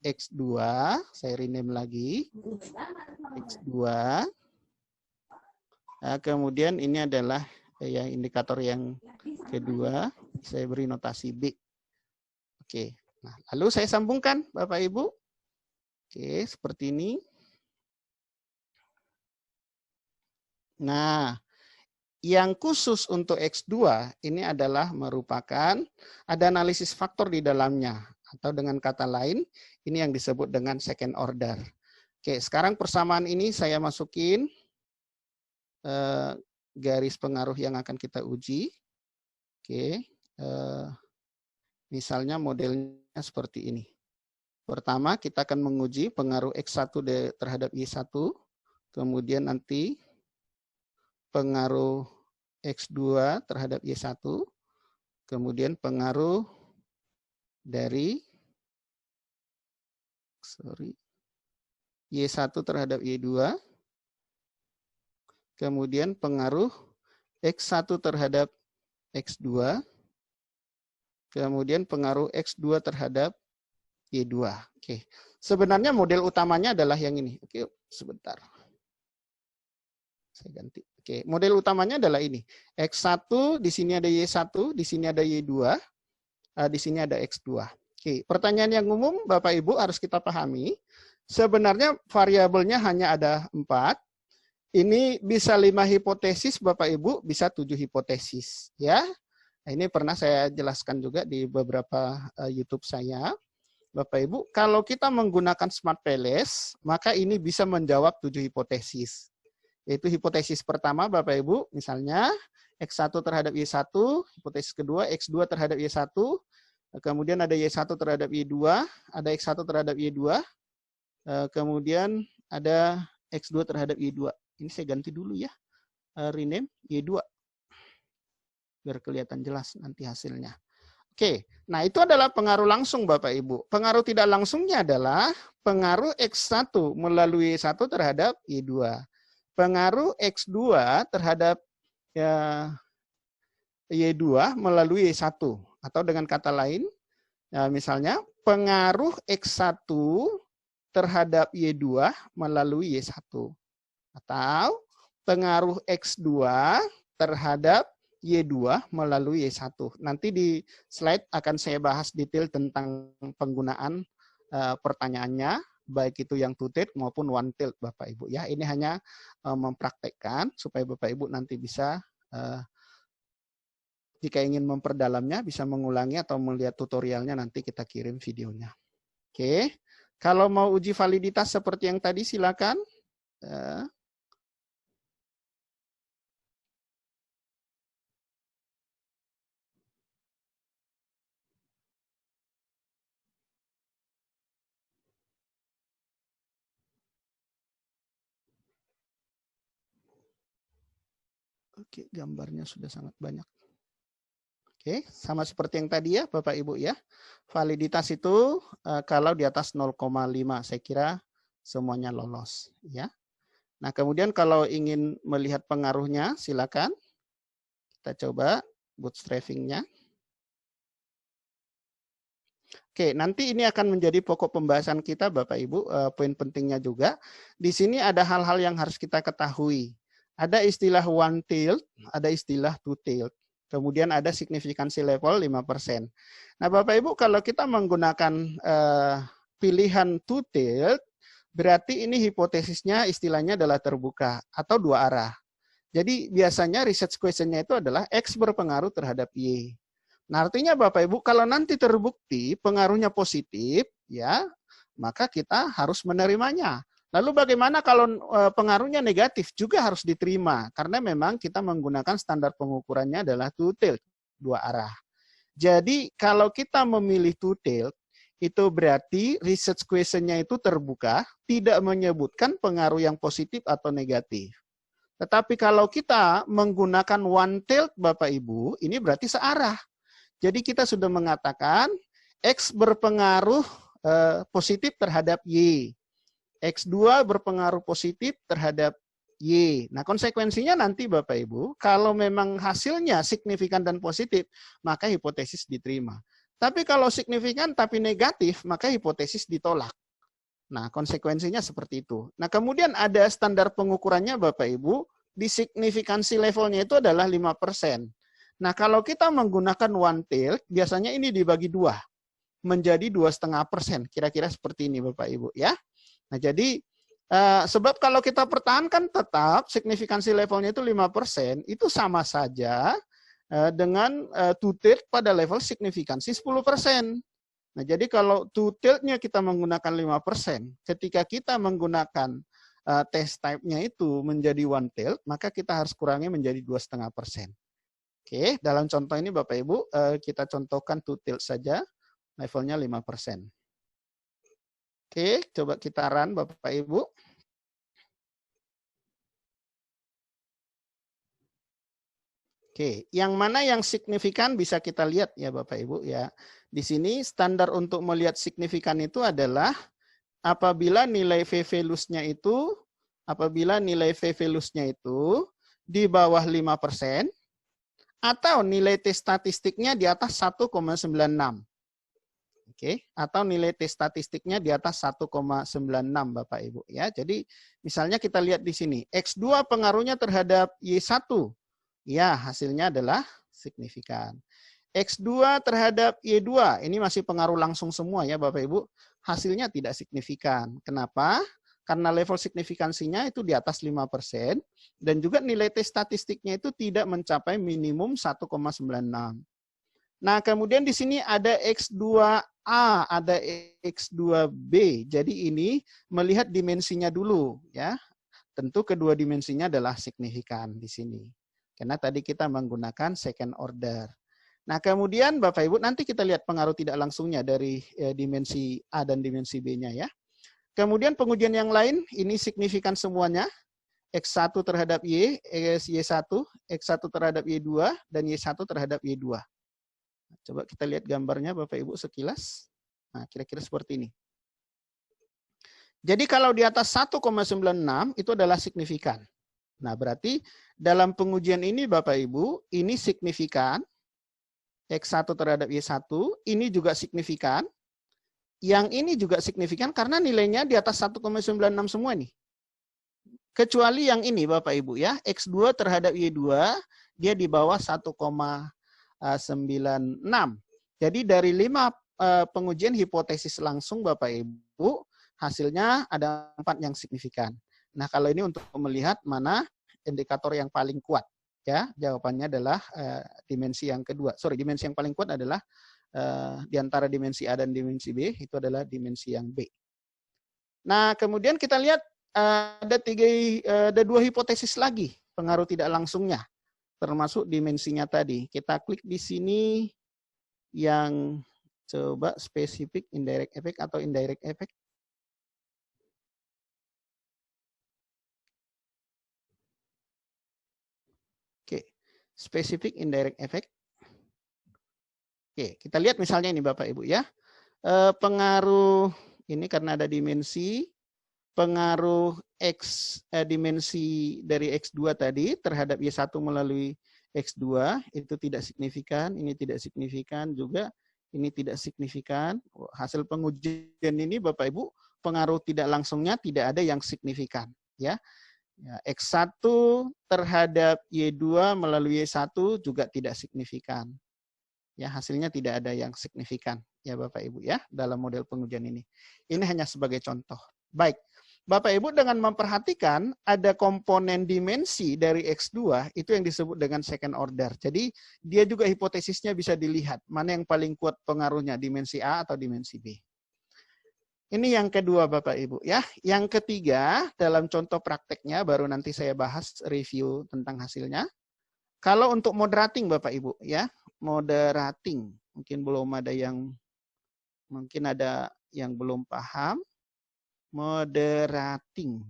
X2, saya rename lagi. X2. Nah, kemudian ini adalah yang indikator yang kedua, saya beri notasi B. Oke, nah lalu saya sambungkan Bapak Ibu. Oke, seperti ini. Nah, yang khusus untuk X2 ini adalah merupakan ada analisis faktor di dalamnya. Atau dengan kata lain, ini yang disebut dengan second order. Oke, sekarang persamaan ini saya masukin garis pengaruh yang akan kita uji. Oke, misalnya modelnya seperti ini. Pertama, kita akan menguji pengaruh X1 terhadap Y1, kemudian nanti pengaruh X2 terhadap Y1, kemudian pengaruh dari Y1 terhadap Y2, kemudian pengaruh X1 terhadap X2, kemudian pengaruh X2 terhadap Y2. Oke, sebenarnya model utamanya adalah yang ini. Oke, sebentar. Saya ganti. Oke, model utamanya adalah ini. X1, di sini ada Y1, di sini ada Y2, di sini ada X2. Oke, pertanyaan yang umum Bapak Ibu harus kita pahami, sebenarnya variabelnya hanya ada 4. Ini bisa 5 hipotesis Bapak Ibu, bisa 7 hipotesis. Ya, nah, ini pernah saya jelaskan juga di beberapa YouTube saya. Bapak Ibu, kalau kita menggunakan Smart PLS, maka ini bisa menjawab 7 hipotesis. Yaitu hipotesis pertama, Bapak Ibu, misalnya X1 terhadap Y1, hipotesis kedua X2 terhadap Y1, kemudian ada Y1 terhadap Y2, ada X1 terhadap Y2, kemudian ada X2 terhadap Y2. Ini saya ganti dulu ya, rename Y2, biar kelihatan jelas nanti hasilnya. Oke, nah itu adalah pengaruh langsung Bapak Ibu. Pengaruh tidak langsungnya adalah pengaruh X1 melalui Y1 terhadap Y2. Pengaruh X2 terhadap Y2 melalui Y1. Atau dengan kata lain, misalnya pengaruh X1 terhadap Y2 melalui Y1. Atau pengaruh X2 terhadap Y2 melalui Y1. Nanti di slide akan saya bahas detail tentang penggunaan pertanyaannya, baik itu yang two-tailed maupun one-tailed Bapak Ibu. Ya, ini hanya mempraktekkan supaya Bapak Ibu nanti bisa, jika ingin memperdalamnya, bisa mengulangi atau melihat tutorialnya, nanti kita kirim videonya. Oke, kalau mau uji validitas seperti yang tadi silakan. Oke, gambarnya sudah sangat banyak. Oke, sama seperti yang tadi ya Bapak Ibu ya. Validitas itu kalau di atas 0,5 saya kira semuanya lolos ya. Nah, kemudian kalau ingin melihat pengaruhnya silakan kita coba bootstrapping-nya. Oke, nanti ini akan menjadi pokok pembahasan kita Bapak Ibu, poin pentingnya juga. Di sini ada hal-hal yang harus kita ketahui. Ada istilah one-tailed, ada istilah two-tailed. Kemudian ada signifikansi level 5%. Nah Bapak Ibu, kalau kita menggunakan pilihan two-tailed, berarti ini hipotesisnya istilahnya adalah terbuka atau dua arah. Jadi biasanya research question-nya itu adalah X berpengaruh terhadap Y. Nah artinya Bapak Ibu, kalau nanti terbukti pengaruhnya positif, ya maka kita harus menerimanya. Lalu bagaimana kalau pengaruhnya negatif? Juga harus diterima, karena memang kita menggunakan standar pengukurannya adalah two-tailed, dua arah. Jadi kalau kita memilih two-tailed, itu berarti research question-nya itu terbuka, tidak menyebutkan pengaruh yang positif atau negatif. Tetapi kalau kita menggunakan one-tailed Bapak Ibu, ini berarti searah. Jadi kita sudah mengatakan X berpengaruh positif terhadap Y. X2 berpengaruh positif terhadap Y. Nah, konsekuensinya nanti Bapak Ibu, kalau memang hasilnya signifikan dan positif, maka hipotesis diterima. Tapi kalau signifikan tapi negatif, maka hipotesis ditolak. Nah, konsekuensinya seperti itu. Nah, kemudian ada standar pengukurannya Bapak Ibu, di signifikansi levelnya itu adalah 5%. Nah, kalau kita menggunakan one-tailed, biasanya ini dibagi 2, menjadi 2,5%. Kira-kira seperti ini Bapak Ibu ya. Nah, jadi sebab kalau kita pertahankan tetap signifikansi levelnya itu 5%, itu sama saja dengan two-third pada level signifikansi 10%. Nah, jadi kalau two-third-nya kita menggunakan 5%, ketika kita menggunakan test type-nya itu menjadi one-third, maka kita harus kurangi menjadi 2,5%. Oke, dalam contoh ini Bapak Ibu, kita contohkan two-third saja, levelnya 5%. Oke, coba kita run Bapak Ibu. Oke, yang mana yang signifikan bisa kita lihat ya Bapak Ibu ya. Di sini standar untuk melihat signifikan itu adalah apabila nilai V-values-nya itu di bawah 5% atau nilai T statistiknya di atas 1,96. Oke, atau nilai T statistiknya di atas 1,96 Bapak Ibu ya. Jadi misalnya kita lihat di sini X2 pengaruhnya terhadap Y1. Ya, hasilnya adalah signifikan. X2 terhadap Y2, ini masih pengaruh langsung semua ya Bapak Ibu. Hasilnya tidak signifikan. Kenapa? Karena level signifikansinya itu di atas 5% dan juga nilai T statistiknya itu tidak mencapai minimum 1,96. Nah, kemudian di sini ada X2A, ada X2B. Jadi ini melihat dimensinya dulu ya. Tentu kedua dimensinya adalah signifikan di sini. Karena tadi kita menggunakan second order. Nah, kemudian Bapak Ibu nanti kita lihat pengaruh tidak langsungnya dari dimensi A dan dimensi B-nya ya. Kemudian pengujian yang lain ini signifikan semuanya. X1 terhadap Y, Y1, X1 terhadap Y2 dan Y1 terhadap Y2. Coba kita lihat gambarnya Bapak Ibu sekilas. Nah, kira-kira seperti ini. Jadi kalau di atas 1,96 itu adalah signifikan. Nah, berarti dalam pengujian ini Bapak Ibu, ini signifikan. X1 terhadap Y1, ini juga signifikan. Yang ini juga signifikan karena nilainya di atas 1,96 semua nih. Kecuali yang ini Bapak Ibu ya, X2 terhadap Y2, dia di bawah 1,96. Jadi dari 5 pengujian hipotesis langsung Bapak Ibu, hasilnya ada 4 yang signifikan. Nah, kalau ini untuk melihat mana indikator yang paling kuat. Ya, jawabannya adalah dimensi yang kedua. Dimensi yang paling kuat adalah di antara dimensi A dan dimensi B, itu adalah dimensi yang B. Nah, kemudian kita lihat ada 2 hipotesis lagi pengaruh tidak langsungnya. Termasuk dimensinya tadi. Kita klik di sini yang coba spesifik indirect effect atau indirect effect. Oke, spesifik indirect effect. Oke, kita lihat misalnya ini Bapak Ibu ya. Pengaruh ini karena ada dimensi, pengaruh dimensi dari X2 tadi terhadap Y1 melalui X2 itu tidak signifikan, ini tidak signifikan juga, ini tidak signifikan. Hasil pengujian ini Bapak Ibu, pengaruh tidak langsungnya tidak ada yang signifikan ya. X1 terhadap Y2 melalui Y1 juga tidak signifikan. Ya, hasilnya tidak ada yang signifikan ya Bapak Ibu ya dalam model pengujian ini. Ini hanya sebagai contoh. Baik. Bapak Ibu dengan memperhatikan ada komponen dimensi dari X2 itu yang disebut dengan second order. Jadi dia juga hipotesisnya bisa dilihat mana yang paling kuat pengaruhnya, dimensi A atau dimensi B. Ini yang kedua Bapak Ibu ya. Yang ketiga dalam contoh prakteknya baru nanti saya bahas review tentang hasilnya. Kalau untuk moderating Bapak Ibu ya, moderating mungkin ada yang belum paham. Moderating.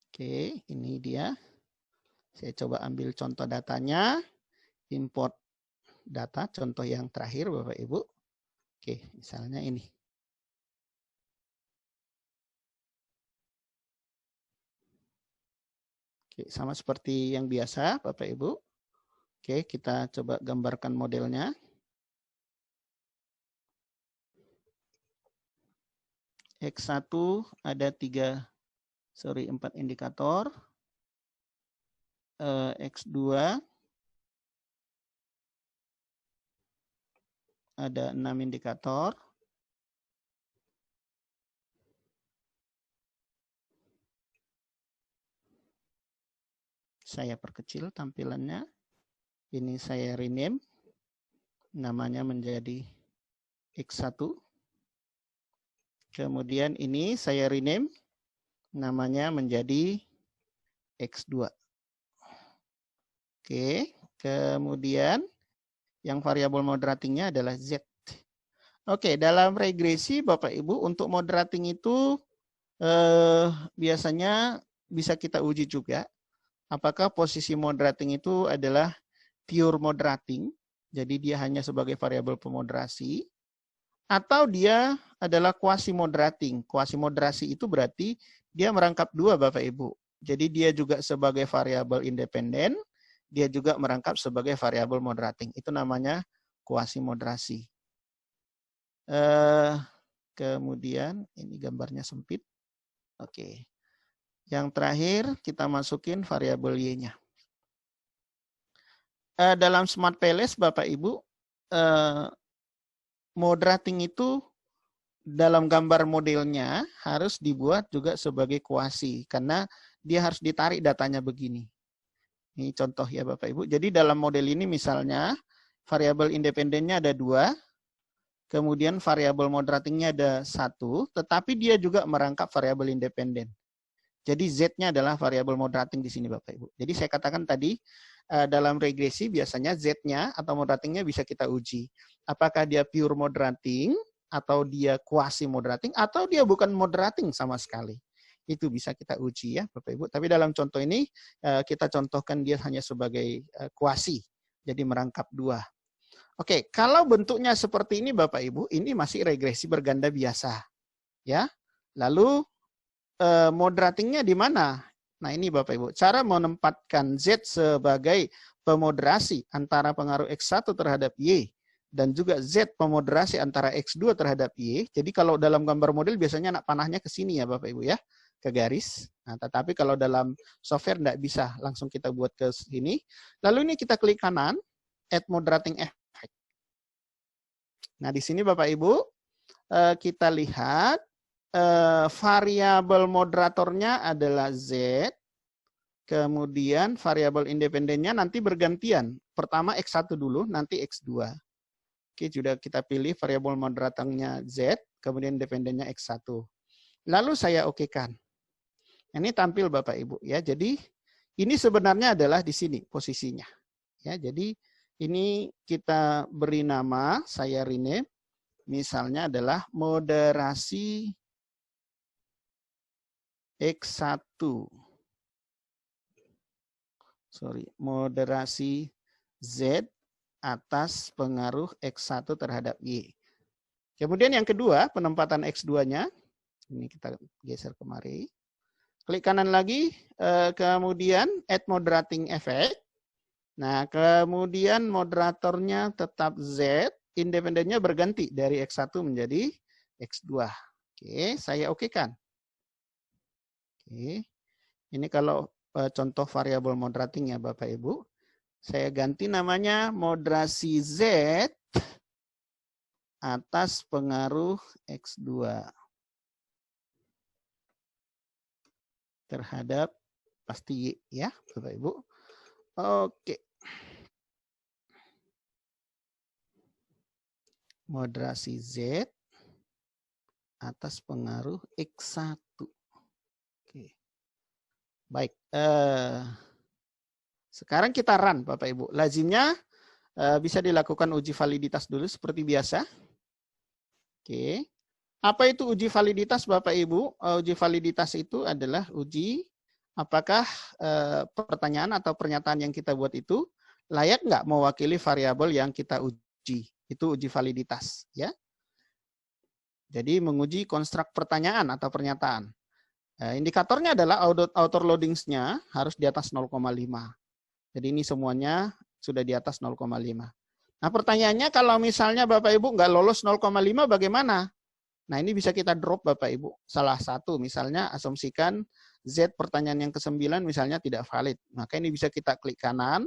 Oke, ini dia. Saya coba ambil contoh datanya. Import data, contoh yang terakhir Bapak Ibu. Oke, misalnya ini. Oke, sama seperti yang biasa Bapak Ibu. Oke, kita coba gambarkan modelnya. X1 ada 4 indikator. X2 ada 6 indikator. Saya perkecil tampilannya. Ini saya rename. Namanya menjadi X1. Kemudian ini saya rename. Namanya menjadi X2. Oke. Kemudian yang variabel moderatingnya adalah Z. Oke, dalam regresi Bapak Ibu untuk moderating itu biasanya bisa kita uji juga. Apakah posisi moderating itu adalah pure moderating, jadi dia hanya sebagai variabel pemoderasi, atau dia adalah quasi moderating. Quasi moderasi itu berarti dia merangkap dua Bapak Ibu. Jadi dia juga sebagai variabel independen, dia juga merangkap sebagai variabel moderating. Itu namanya quasi moderasi. Kemudian ini gambarnya sempit. Oke. Yang terakhir kita masukin variabel Y-nya. Dalam Smart PLS Bapak Ibu, moderating itu dalam gambar modelnya harus dibuat juga sebagai kuasi karena dia harus ditarik datanya begini. Ini contoh ya Bapak Ibu. Jadi dalam model ini misalnya variabel independennya ada 2, kemudian variabel moderatingnya ada 1, tetapi dia juga merangkap variabel independen. Jadi Z-nya adalah variabel moderating di sini Bapak Ibu. Jadi saya katakan tadi dalam regresi biasanya Z-nya atau moderatingnya bisa kita uji. Apakah dia pure moderating atau dia quasi moderating atau dia bukan moderating sama sekali. Itu bisa kita uji ya Bapak Ibu. Tapi dalam contoh ini kita contohkan dia hanya sebagai quasi. Jadi merangkap 2. Oke, kalau bentuknya seperti ini Bapak Ibu, ini masih regresi berganda biasa. Ya. Lalu moderatingnya di mana? Nah ini Bapak Ibu, cara menempatkan Z sebagai pemoderasi antara pengaruh X1 terhadap Y dan juga Z pemoderasi antara X2 terhadap Y. Jadi kalau dalam gambar model biasanya anak panahnya ke sini ya Bapak Ibu ya, ke garis. Nah, tetapi kalau dalam software tidak bisa, langsung kita buat ke sini. Lalu ini kita klik kanan, add moderating effect. Nah di sini Bapak Ibu, kita lihat variabel moderatornya adalah Z, kemudian variabel independennya nanti bergantian. Pertama X1 dulu, nanti X2. Oke, sudah kita pilih variabel moderatornya Z, kemudian independennya X1. Lalu saya okekan. Ini tampil Bapak Ibu ya. Jadi ini sebenarnya adalah di sini posisinya. Ya, jadi ini kita beri nama, saya rename, misalnya adalah moderasi X1. Moderasi Z atas pengaruh X1 terhadap Y. Kemudian yang kedua, penempatan X2-nya. Ini kita geser kemari. Klik kanan lagi, kemudian add moderating effect. Nah, kemudian moderatornya tetap Z, independennya berganti dari X1 menjadi X2. Oke, saya okekan. Oke, ini kalau contoh variabel moderating ya Bapak Ibu. Saya ganti namanya moderasi Z atas pengaruh X2 terhadap pasti Y ya Bapak Ibu. Oke. Moderasi Z atas pengaruh X1. Oke. Baik. Sekarang kita run Bapak Ibu. Lazimnya bisa dilakukan uji validitas dulu seperti biasa. Oke. Apa itu uji validitas Bapak Ibu? Uji validitas itu adalah uji apakah pertanyaan atau pernyataan yang kita buat itu layak nggak mewakili variabel yang kita uji. Itu uji validitas, ya. Jadi menguji konstruk pertanyaan atau pernyataan. Indikatornya adalah outer loadings-nya harus di atas 0,5. Jadi ini semuanya sudah di atas 0,5. Nah pertanyaannya kalau misalnya Bapak Ibu nggak lolos 0,5 bagaimana? Nah ini bisa kita drop Bapak Ibu. Salah satu misalnya asumsikan Z pertanyaan yang ke-9 misalnya tidak valid. Maka ini bisa kita klik kanan,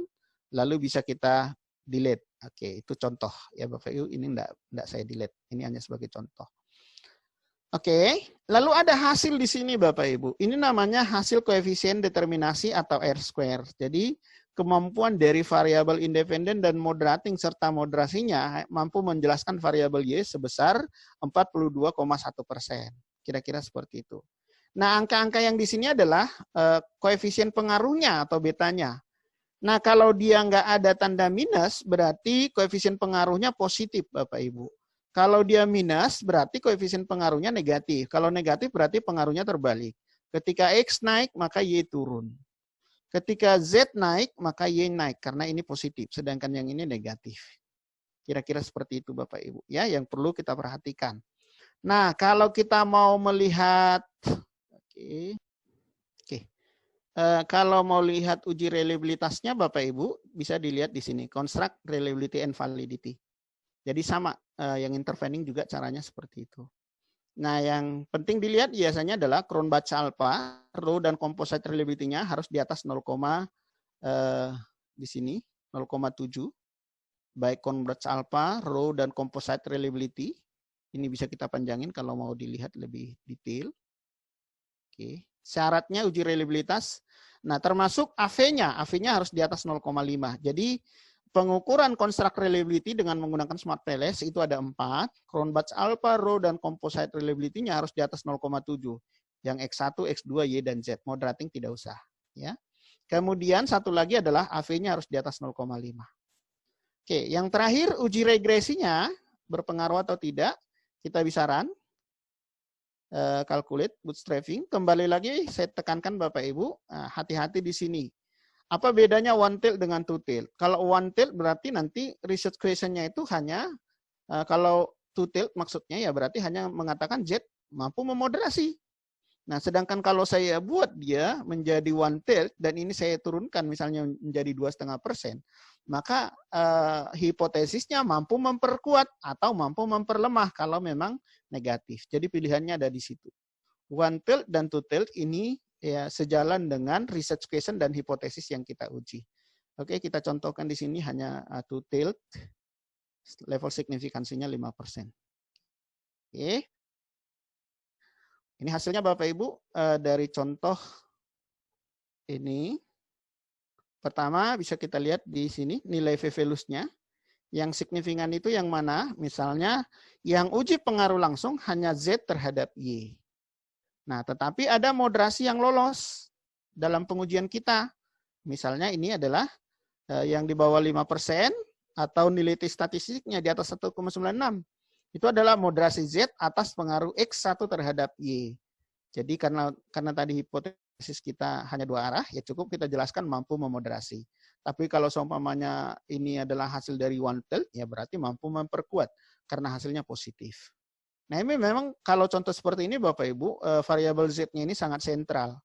lalu bisa kita delete. Oke, itu contoh ya Bapak Ibu, ini enggak saya delete. Ini hanya sebagai contoh. Oke, lalu ada hasil di sini Bapak Ibu. Ini namanya hasil koefisien determinasi atau R-square. Jadi kemampuan dari variabel independen dan moderating serta moderasinya mampu menjelaskan variabel Y sebesar 42,1%. Kira-kira seperti itu. Nah, angka-angka yang di sini adalah koefisien pengaruhnya atau betanya. Nah, kalau dia nggak ada tanda minus, berarti koefisien pengaruhnya positif, Bapak Ibu. Kalau dia minus, berarti koefisien pengaruhnya negatif. Kalau negatif, berarti pengaruhnya terbalik. Ketika X naik, maka Y turun. Ketika Z naik, maka Y naik, karena ini positif, sedangkan yang ini negatif. Kira-kira seperti itu, Bapak Ibu. Ya, yang perlu kita perhatikan. Nah, kalau kita mau melihat, kalau mau lihat uji reliabilitasnya Bapak Ibu, bisa dilihat di sini, construct reliability and validity. Jadi sama, yang intervening juga caranya seperti itu. Nah, yang penting dilihat biasanya adalah Cronbach alpha, rho dan composite reliability-nya harus di atas 0, di sini 0,7. Baik Cronbach alpha, rho dan composite reliability. Ini bisa kita panjangin kalau mau dilihat lebih detail. Oke. Syaratnya uji reliabilitas. Nah, termasuk AV-nya. AV-nya harus di atas 0,5. Jadi, pengukuran construct reliability dengan menggunakan Smart PLS itu ada 4. Cronbach alpha, rho, dan composite reliability-nya harus di atas 0,7. Yang X1, X2, Y, dan Z. Moderating tidak usah. Ya. Kemudian satu lagi adalah AV-nya harus di atas 0,5. Oke, yang terakhir uji regresinya berpengaruh atau tidak. Kita bisa run. Calculate bootstrapping. Kembali lagi saya tekankan Bapak Ibu, hati-hati di sini. Apa bedanya one tail dengan two tail? Kalau one tail berarti nanti research question-nya itu hanya, kalau two tail maksudnya ya berarti hanya mengatakan Z mampu memoderasi. Nah, sedangkan kalau saya buat dia menjadi one tail dan ini saya turunkan misalnya menjadi 2,5%, maka hipotesisnya mampu memperkuat atau mampu memperlemah kalau memang negatif. Jadi pilihannya ada di situ. One tail dan two tail ini ya sejalan dengan research question dan hipotesis yang kita uji. Oke, kita contohkan di sini hanya two tail, level signifikansinya 5%. Oke. Ini hasilnya Bapak Ibu dari contoh ini. Pertama bisa kita lihat di sini nilai V-values-nya. Yang signifikan itu yang mana? Misalnya yang uji pengaruh langsung hanya Z terhadap Y. Nah, tetapi ada moderasi yang lolos dalam pengujian kita. Misalnya ini adalah yang di bawah 5% atau nilai T statistiknya di atas 1,96. Itu adalah moderasi Z atas pengaruh X1 terhadap Y. Jadi karena tadi hipotesis kita hanya dua arah, ya cukup kita jelaskan mampu memoderasi. Tapi kalau seumpamanya ini adalah hasil dari one tail, ya berarti mampu memperkuat karena hasilnya positif. Nah, ini memang kalau contoh seperti ini Bapak Ibu, variabel Z-nya ini sangat sentral.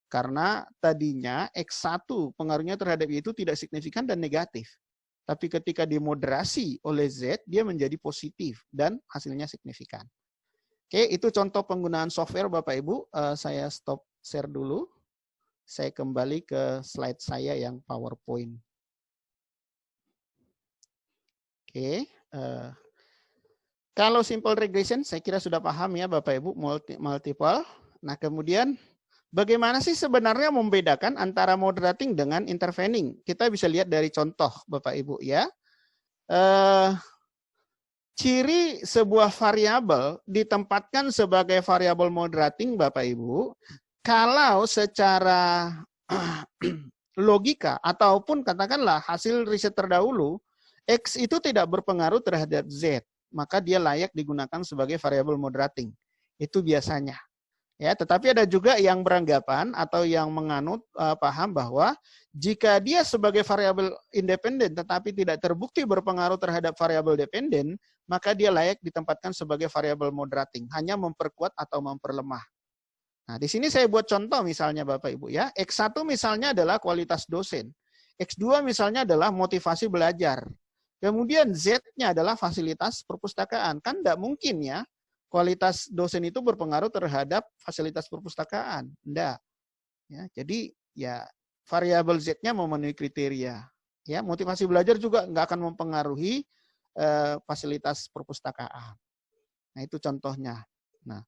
Karena tadinya X1 pengaruhnya terhadap Y itu tidak signifikan dan negatif. Tapi ketika dimoderasi oleh Z, dia menjadi positif dan hasilnya signifikan. Oke, itu contoh penggunaan software Bapak Ibu. Saya stop share dulu. Saya kembali ke slide saya yang PowerPoint. Oke, kalau simple regression saya kira sudah paham ya Bapak Ibu, multiple. Nah, kemudian bagaimana sih sebenarnya membedakan antara moderating dengan intervening? Kita bisa lihat dari contoh Bapak Ibu ya. Ciri sebuah variabel ditempatkan sebagai variabel moderating Bapak Ibu, kalau secara logika ataupun katakanlah hasil riset terdahulu, X itu tidak berpengaruh terhadap Z, maka dia layak digunakan sebagai variabel moderating. Itu biasanya. Ya, tetapi ada juga yang beranggapan atau yang menganut paham bahwa jika dia sebagai variabel independen tetapi tidak terbukti berpengaruh terhadap variabel dependen, maka dia layak ditempatkan sebagai variabel moderating, hanya memperkuat atau memperlemah. Nah, di sini saya buat contoh misalnya Bapak Ibu ya. X1 misalnya adalah kualitas dosen. X2 misalnya adalah motivasi belajar. Kemudian Z-nya adalah fasilitas perpustakaan. Kan tidak mungkin ya kualitas dosen itu berpengaruh terhadap fasilitas perpustakaan. Tidak. Ya, jadi ya variabel Z-nya memenuhi kriteria. Ya, motivasi belajar juga nggak akan mempengaruhi fasilitas perpustakaan. Nah, itu contohnya. Nah,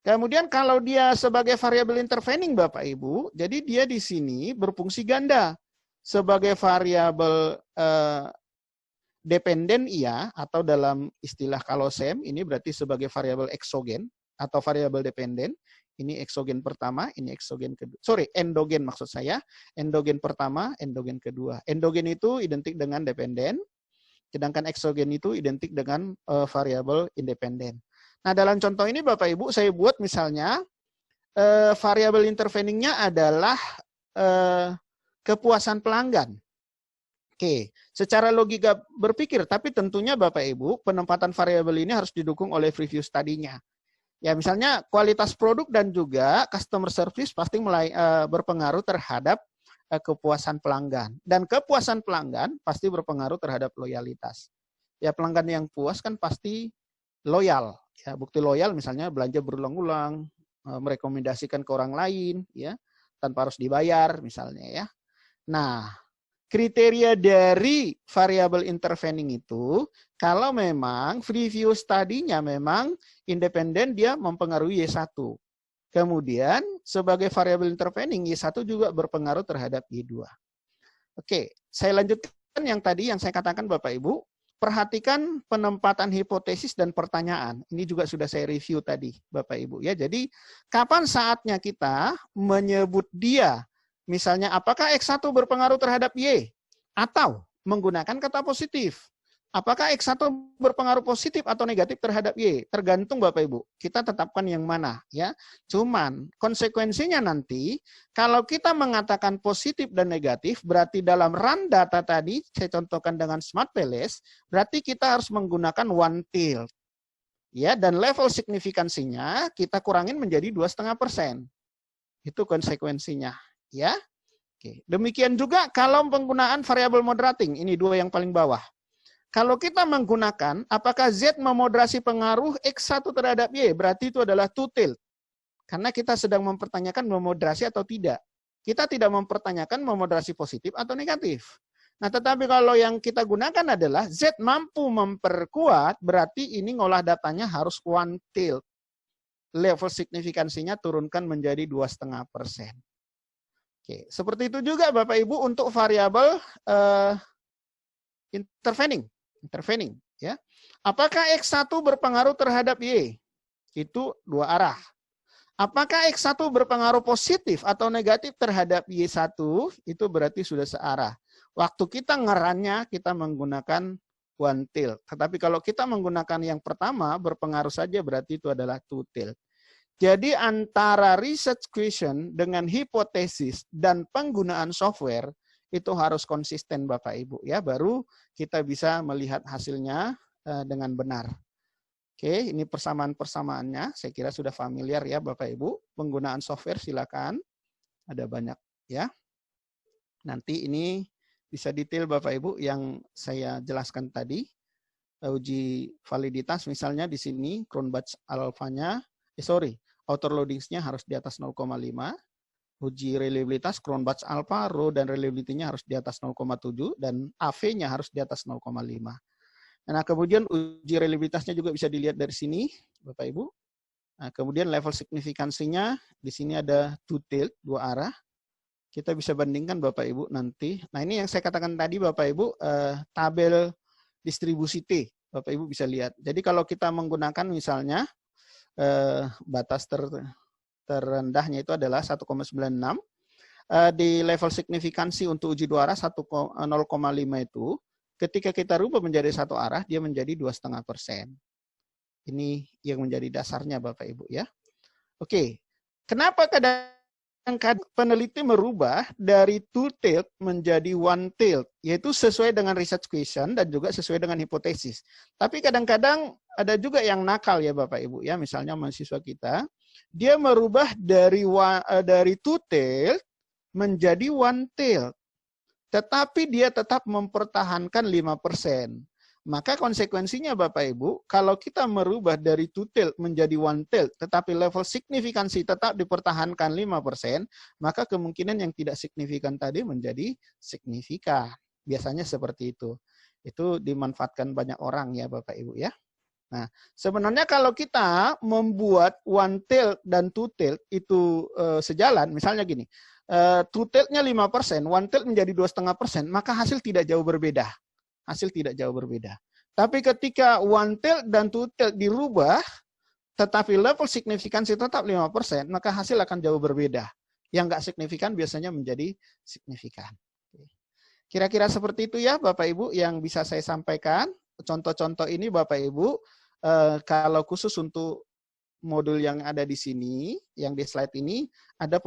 kemudian kalau dia sebagai variabel intervening Bapak Ibu, jadi dia di sini berfungsi ganda. Sebagai variabel dependen iya, atau dalam istilah kalau SEM ini berarti sebagai variabel eksogen atau variabel dependen. Ini eksogen pertama, ini eksogen kedua. Sorry, endogen maksud saya. Endogen pertama, endogen kedua. Endogen itu identik dengan dependen, sedangkan eksogen itu identik dengan variabel independen. Nah, dalam contoh ini Bapak Ibu, saya buat misalnya variabel interveningnya adalah kepuasan pelanggan. Oke, secara logika berpikir, tapi tentunya Bapak Ibu, penempatan variabel ini harus didukung oleh preview study-nya. Ya, misalnya kualitas produk dan juga customer service pasti mulai berpengaruh terhadap kepuasan pelanggan. Dan kepuasan pelanggan pasti berpengaruh terhadap loyalitas. Ya, pelanggan yang puas kan pasti loyal. Ya, bukti loyal misalnya belanja berulang-ulang, merekomendasikan ke orang lain, ya, tanpa harus dibayar misalnya ya. Nah, kriteria dari variabel intervening itu, kalau memang preview study-nya memang independen, dia mempengaruhi Y1. Kemudian sebagai variabel intervening, Y1 juga berpengaruh terhadap Y2. Oke, saya lanjutkan yang tadi yang saya katakan Bapak Ibu. Perhatikan penempatan hipotesis dan pertanyaan. Ini juga sudah saya review tadi Bapak Ibu ya. Jadi kapan saatnya kita menyebut dia, misalnya apakah X1 berpengaruh terhadap Y atau menggunakan kata positif. Apakah X1 berpengaruh positif atau negatif terhadap Y? Tergantung Bapak Ibu. Kita tetapkan yang mana ya. Cuman konsekuensinya nanti kalau kita mengatakan positif dan negatif, berarti dalam run data tadi saya contohkan dengan Smart Palace, berarti kita harus menggunakan one tilt. Ya, dan level signifikansinya kita kurangin menjadi 2,5%. Itu konsekuensinya, ya. Oke. Demikian juga kalau penggunaan variabel moderating, ini dua yang paling bawah. Kalau kita menggunakan, apakah Z memoderasi pengaruh X1 terhadap Y? Berarti itu adalah two tilt. Karena kita sedang mempertanyakan memoderasi atau tidak. Kita tidak mempertanyakan memoderasi positif atau negatif. Nah, tetapi kalau yang kita gunakan adalah Z mampu memperkuat, berarti ini ngolah datanya harus one tilt. Level signifikansinya turunkan menjadi 2,5%. Oke, seperti itu juga Bapak Ibu untuk variabel intervening ya. Apakah X1 berpengaruh terhadap Y? Itu dua arah. Apakah X1 berpengaruh positif atau negatif terhadap Y1? Itu berarti sudah searah. Waktu kita ngerannya kita menggunakan one tilt. Tetapi kalau kita menggunakan yang pertama berpengaruh saja berarti itu adalah two tilt. Jadi antara research question dengan hipotesis dan penggunaan software itu harus konsisten Bapak Ibu ya, baru kita bisa melihat hasilnya dengan benar. Oke, ini persamaan-persamaannya, saya kira sudah familiar ya Bapak Ibu. Penggunaan software silakan, ada banyak ya. Nanti ini bisa detail Bapak Ibu yang saya jelaskan tadi. Uji validitas misalnya di sini Cronbach alfanya, outer loadingsnya harus di atas 0,5. Uji reliabilitas Cronbach alpha, rho dan reliability-nya harus di atas 0,7 dan AV-nya harus di atas 0,5. Nah, kemudian uji reliabilitasnya juga bisa dilihat dari sini, Bapak Ibu. Nah, kemudian level signifikansinya di sini ada two tilt, dua arah. Kita bisa bandingkan Bapak Ibu nanti. Nah, ini yang saya katakan tadi Bapak Ibu, tabel distribusi T. Bapak Ibu bisa lihat. Jadi kalau kita menggunakan misalnya batas terendahnya itu adalah 1,96. Di level signifikansi untuk uji dua arah 0,5 itu, ketika kita rubah menjadi satu arah, dia menjadi 2,5%. Ini yang menjadi dasarnya Bapak Ibu ya. Oke, kenapa kadang-kadang peneliti merubah dari two tilt menjadi one tilt, yaitu sesuai dengan research question dan juga sesuai dengan hipotesis. Tapi kadang-kadang ada juga yang nakal ya Bapak Ibu ya, misalnya mahasiswa kita, dia merubah dari two tilt menjadi one tilt. Tetapi dia tetap mempertahankan 5%. Maka konsekuensinya Bapak Ibu, kalau kita merubah dari two tilt menjadi one tilt, tetapi level signifikansi tetap dipertahankan 5%, maka kemungkinan yang tidak signifikan tadi menjadi signifikan. Biasanya seperti itu. Itu dimanfaatkan banyak orang ya Bapak Ibu ya. Nah, sebenarnya kalau kita membuat one tail dan two tail itu sejalan, misalnya gini, two tailnya 5%, one tail menjadi 2,5%, maka hasil tidak jauh berbeda. Hasil tidak jauh berbeda. Tapi ketika one tail dan two tail dirubah, tetapi level signifikansi tetap 5%, maka hasil akan jauh berbeda. Yang nggak signifikan biasanya menjadi signifikan. Kira-kira seperti itu ya Bapak Ibu yang bisa saya sampaikan. Contoh-contoh ini Bapak Ibu, kalau khusus untuk modul yang ada di sini, yang di slide ini, ada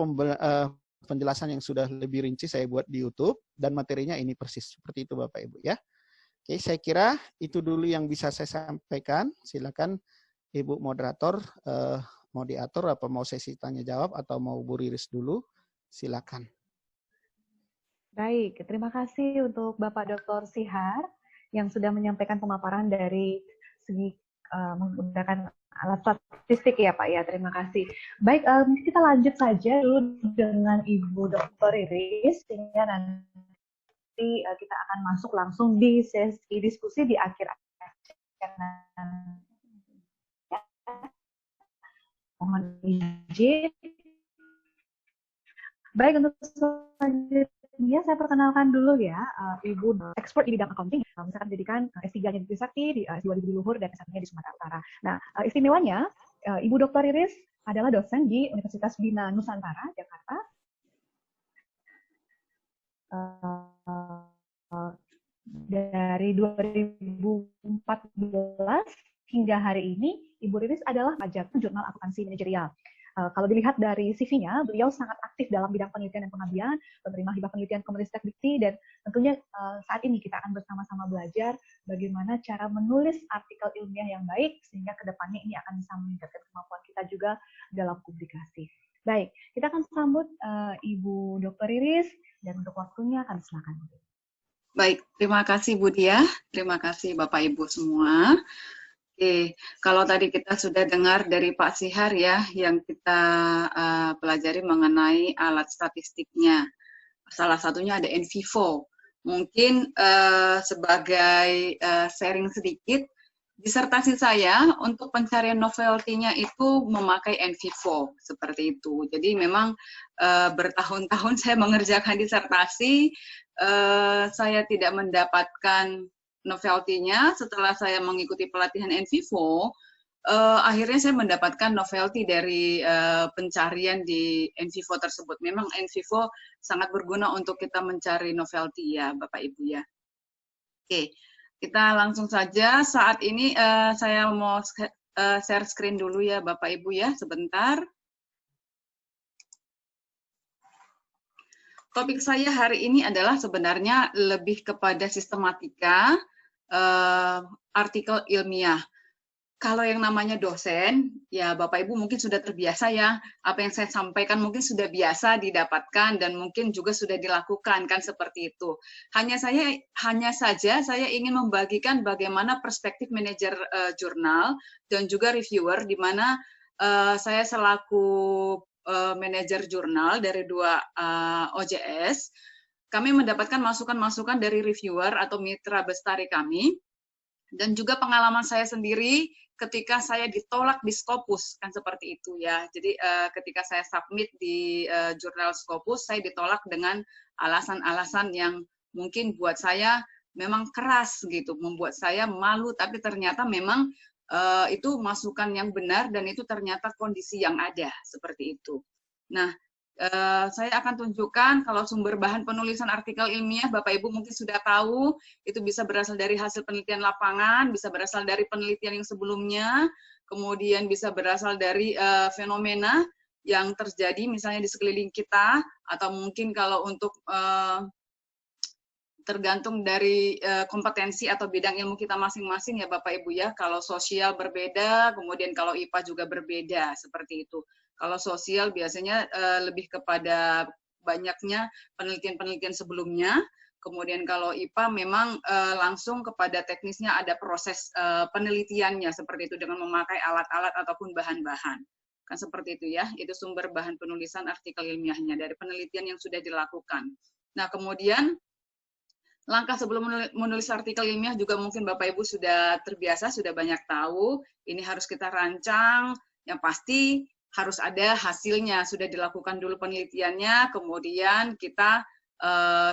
penjelasan yang sudah lebih rinci saya buat di YouTube, dan materinya ini persis. Seperti itu Bapak Ibu ya. Oke, saya kira itu dulu yang bisa saya sampaikan. Silakan Ibu moderator, mau diatur apa mau sesi tanya jawab atau mau Bu Riris dulu, silakan. Baik, terima kasih untuk Bapak Dr. Sihar yang sudah menyampaikan pemaparan dari segi menggunakan alat statistik ya Pak ya, terima kasih. Baik, kita lanjut saja dulu dengan Ibu Dr. Riris, sehingga nanti kita akan masuk langsung di sesi diskusi di akhir acara. Mohon izin. Baik, untuk selanjutnya saya perkenalkan dulu ya, Ibu expert di bidang accounting, misalkan pendidikan S3-nya di Trisakti, di S2 di Luhur, dan S1-nya di Sumatera Utara. Nah, istimewanya, Ibu Dr. Riris adalah dosen di Universitas Bina Nusantara, Jakarta. Dari 2014 hingga hari ini, Ibu Riris adalah pajak jurnal akuntansi manajerial. Kalau dilihat dari CV-nya, beliau sangat aktif dalam bidang penelitian dan pengabdian, penerima hibah penelitian Kemenristek Dikti, dan tentunya saat ini kita akan bersama-sama belajar bagaimana cara menulis artikel ilmiah yang baik, sehingga kedepannya ini akan bisa meningkatkan kemampuan kita juga dalam publikasi. Baik, kita akan sambut Ibu Dr. Riris, dan untuk waktunya kami silakan. Baik, terima kasih Bu Dia, terima kasih Bapak Ibu semua. Oke, kalau tadi kita sudah dengar dari Pak Sihar ya, yang kita pelajari mengenai alat statistiknya. Salah satunya ada NVivo. Mungkin sebagai sharing sedikit, disertasi saya untuk pencarian novelty-nya itu memakai NVivo, seperti itu. Jadi memang bertahun-tahun saya mengerjakan disertasi, saya tidak mendapatkan novelty-nya. Setelah saya mengikuti pelatihan NVivo, akhirnya saya mendapatkan novelty dari pencarian di NVivo tersebut. Memang NVivo sangat berguna untuk kita mencari novelty ya, Bapak Ibu ya. Oke, kita langsung saja. Saat ini saya mau share screen dulu ya, Bapak Ibu ya, sebentar. Topik saya hari ini adalah sebenarnya lebih kepada sistematika artikel ilmiah. Kalau yang namanya dosen, ya Bapak Ibu mungkin sudah terbiasa ya, apa yang saya sampaikan mungkin sudah biasa didapatkan dan mungkin juga sudah dilakukan, kan seperti itu. Hanya saja saya ingin membagikan bagaimana perspektif manajer jurnal dan juga reviewer, di mana saya selaku manajer jurnal dari 2 OJS, kami mendapatkan masukan-masukan dari reviewer atau mitra bestari kami, dan juga pengalaman saya sendiri ketika saya ditolak di Scopus, kan seperti itu ya. Jadi ketika saya submit di jurnal Scopus, saya ditolak dengan alasan-alasan yang mungkin buat saya memang keras gitu, membuat saya malu, tapi ternyata memang itu masukan yang benar dan itu ternyata kondisi yang ada, seperti itu. Nah, saya akan tunjukkan kalau sumber bahan penulisan artikel ilmiah, Bapak Ibu mungkin sudah tahu, itu bisa berasal dari hasil penelitian lapangan, bisa berasal dari penelitian yang sebelumnya, kemudian bisa berasal dari fenomena yang terjadi misalnya di sekeliling kita, atau mungkin kalau untuk tergantung dari kompetensi atau bidang ilmu kita masing-masing ya Bapak Ibu ya. Kalau sosial berbeda, kemudian kalau IPA juga berbeda, seperti itu. Kalau sosial biasanya lebih kepada banyaknya penelitian-penelitian sebelumnya, kemudian kalau IPA memang langsung kepada teknisnya, ada proses penelitiannya, seperti itu dengan memakai alat-alat ataupun bahan-bahan. Kan seperti itu ya, itu sumber bahan penulisan artikel ilmiahnya dari penelitian yang sudah dilakukan. Nah kemudian langkah sebelum menulis artikel ilmiah juga mungkin Bapak Ibu sudah terbiasa, sudah banyak tahu. Ini harus kita rancang, yang pasti harus ada hasilnya, sudah dilakukan dulu penelitiannya, kemudian kita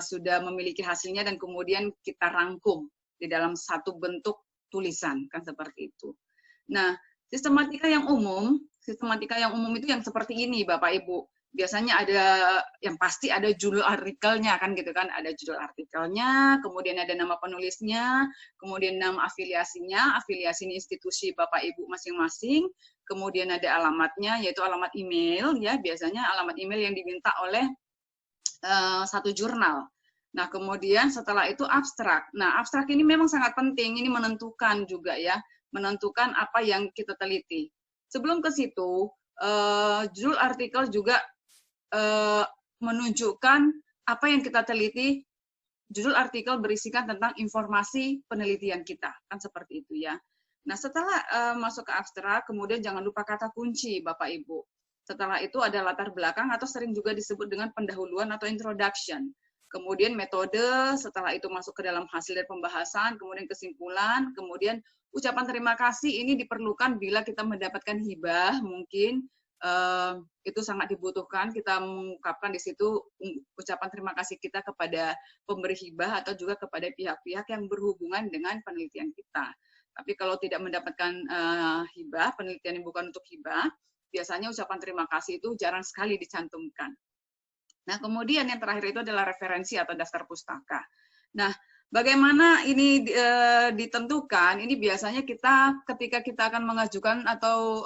sudah memiliki hasilnya dan kemudian kita rangkum di dalam satu bentuk tulisan, kan seperti itu. Nah, sistematika yang umum itu yang seperti ini Bapak Ibu. Biasanya ada yang pasti ada judul artikelnya kan gitu kan, ada judul artikelnya, kemudian ada nama penulisnya, kemudian nama afiliasinya, afiliasi institusi Bapak Ibu masing-masing, kemudian ada alamatnya yaitu alamat email ya, biasanya alamat email yang diminta oleh satu jurnal. Nah, kemudian setelah itu abstrak. Nah, abstrak ini memang sangat penting, ini menentukan juga ya, menentukan apa yang kita teliti. Sebelum ke situ, judul artikel juga menunjukkan apa yang kita teliti. Judul artikel berisikan tentang informasi penelitian kita, kan seperti itu ya. Nah, setelah masuk ke abstrak, kemudian jangan lupa kata kunci, Bapak Ibu. Setelah itu ada latar belakang atau sering juga disebut dengan pendahuluan atau introduction. Kemudian metode, setelah itu masuk ke dalam hasil dari pembahasan, kemudian kesimpulan, kemudian ucapan terima kasih ini diperlukan bila kita mendapatkan hibah, mungkin itu sangat dibutuhkan, kita mengungkapkan di situ ucapan terima kasih kita kepada pemberi hibah atau juga kepada pihak-pihak yang berhubungan dengan penelitian kita. Tapi kalau tidak mendapatkan hibah, penelitian yang bukan untuk hibah, biasanya ucapan terima kasih itu jarang sekali dicantumkan. Nah, kemudian yang terakhir itu adalah referensi atau daftar pustaka. Nah, bagaimana ini ditentukan? Ini biasanya kita ketika kita akan mengajukan atau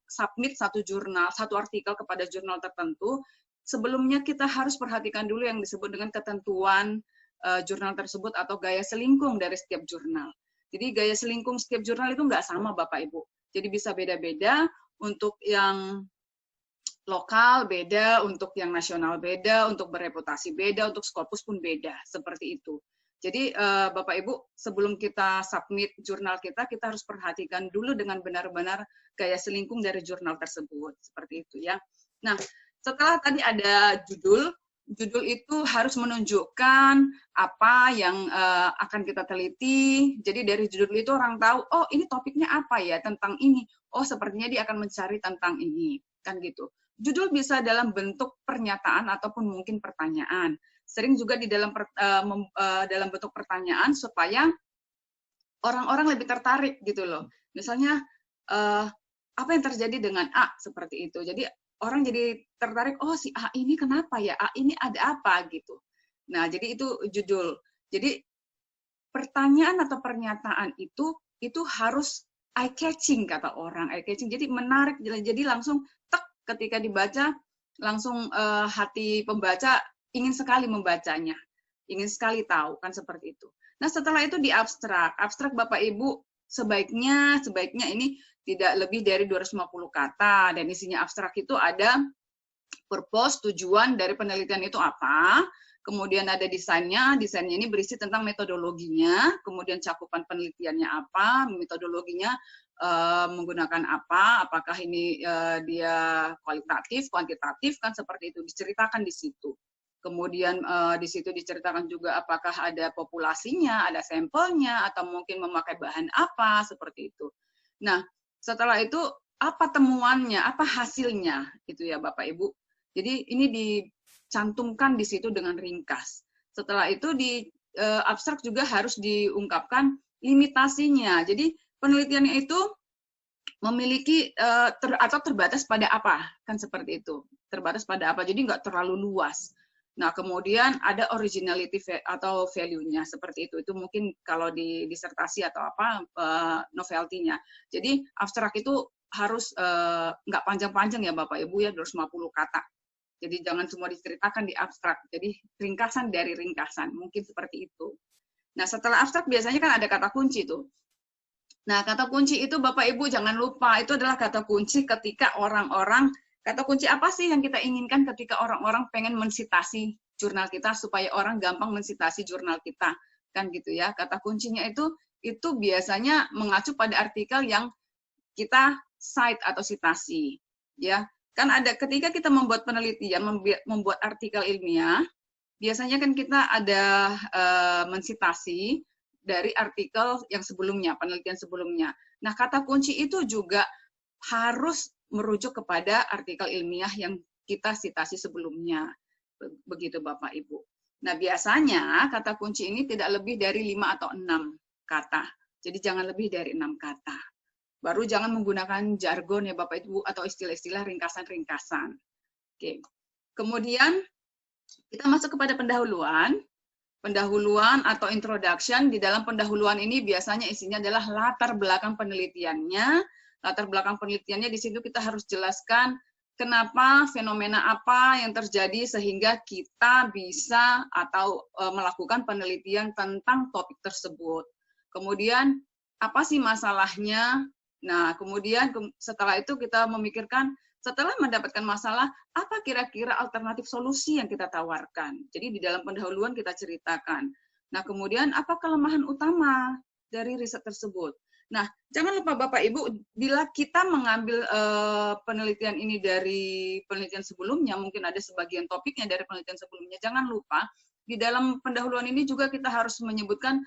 submit satu jurnal, satu artikel kepada jurnal tertentu, sebelumnya kita harus perhatikan dulu yang disebut dengan ketentuan jurnal tersebut atau gaya selingkung dari setiap jurnal. Jadi gaya selingkung setiap jurnal itu nggak sama, Bapak Ibu. Jadi bisa beda-beda, untuk yang lokal beda, untuk yang nasional beda, untuk bereputasi beda, untuk Scopus pun beda, seperti itu. Jadi Bapak Ibu, sebelum kita submit jurnal kita harus perhatikan dulu dengan benar-benar gaya selingkung dari jurnal tersebut, seperti itu ya. Nah, setelah tadi ada judul itu harus menunjukkan apa yang akan kita teliti. Jadi dari judul itu orang tahu, oh ini topiknya apa ya, tentang ini. Oh sepertinya dia akan mencari tentang ini, kan gitu. Judul bisa dalam bentuk pernyataan ataupun mungkin pertanyaan. Sering juga di dalam bentuk pertanyaan supaya orang-orang lebih tertarik gitu loh. Misalnya apa yang terjadi dengan A seperti itu. Jadi orang jadi tertarik, oh si A ini kenapa ya? A ini ada apa gitu. Nah, jadi itu judul. Jadi pertanyaan atau pernyataan itu harus eye catching kata orang, eye catching. Jadi menarik, jadi langsung tek ketika dibaca langsung hati pembaca ingin sekali membacanya, ingin sekali tahu, kan seperti itu. Nah, setelah itu di abstrak. Abstrak Bapak Ibu sebaiknya ini tidak lebih dari 250 kata, dan isinya abstrak itu ada purpose, tujuan dari penelitian itu apa, kemudian ada desainnya ini berisi tentang metodologinya, kemudian cakupan penelitiannya apa, metodologinya menggunakan apa, apakah ini dia kualitatif, kuantitatif, kan seperti itu, diceritakan di situ. Kemudian di situ diceritakan juga apakah ada populasinya, ada sampelnya, atau mungkin memakai bahan apa, seperti itu. Nah, setelah itu apa temuannya, apa hasilnya, itu ya Bapak Ibu. Jadi ini dicantumkan di situ dengan ringkas. Setelah itu di abstrak juga harus diungkapkan limitasinya. Jadi penelitiannya itu memiliki atau terbatas pada apa, kan seperti itu. Terbatas pada apa, jadi nggak terlalu luas. Nah, kemudian ada originality atau value-nya, seperti itu. Itu mungkin kalau di disertasi atau apa, novelty-nya. Jadi, abstrak itu harus nggak panjang-panjang ya Bapak Ibu ya, 250 kata. Jadi, jangan semua diceritakan di abstrak. Jadi, ringkasan dari ringkasan, mungkin seperti itu. Nah, setelah abstrak biasanya kan ada kata kunci tuh. Nah, kata kunci itu Bapak Ibu jangan lupa, itu adalah kata kunci ketika orang-orang, kata kunci apa sih yang kita inginkan ketika orang-orang pengen mensitasi jurnal kita supaya orang gampang mensitasi jurnal kita, kan gitu ya. Kata kuncinya itu biasanya mengacu pada artikel yang kita cite atau sitasi, ya. Kan ada ketika kita membuat penelitian, membuat artikel ilmiah, biasanya kan kita ada mensitasi dari artikel yang sebelumnya, penelitian sebelumnya. Nah, kata kunci itu juga harus merujuk kepada artikel ilmiah yang kita sitasi sebelumnya. Begitu Bapak Ibu. Nah, biasanya kata kunci ini tidak lebih dari 5 atau 6 kata. Jadi jangan lebih dari 6 kata. Baru jangan menggunakan jargon ya Bapak Ibu atau istilah-istilah ringkasan-ringkasan. Oke. Kemudian kita masuk kepada pendahuluan. Pendahuluan atau introduction. Di dalam pendahuluan ini biasanya isinya adalah latar belakang penelitiannya. Latar belakang penelitiannya di situ kita harus jelaskan kenapa, fenomena apa yang terjadi sehingga kita bisa atau melakukan penelitian tentang topik tersebut. Kemudian apa sih masalahnya? Nah, kemudian setelah itu kita memikirkan, setelah mendapatkan masalah, apa kira-kira alternatif solusi yang kita tawarkan? Jadi di dalam pendahuluan kita ceritakan. Nah, kemudian apa kelemahan utama dari riset tersebut? Nah, jangan lupa Bapak Ibu, bila kita mengambil penelitian ini dari penelitian sebelumnya, mungkin ada sebagian topiknya dari penelitian sebelumnya, jangan lupa di dalam pendahuluan ini juga kita harus menyebutkan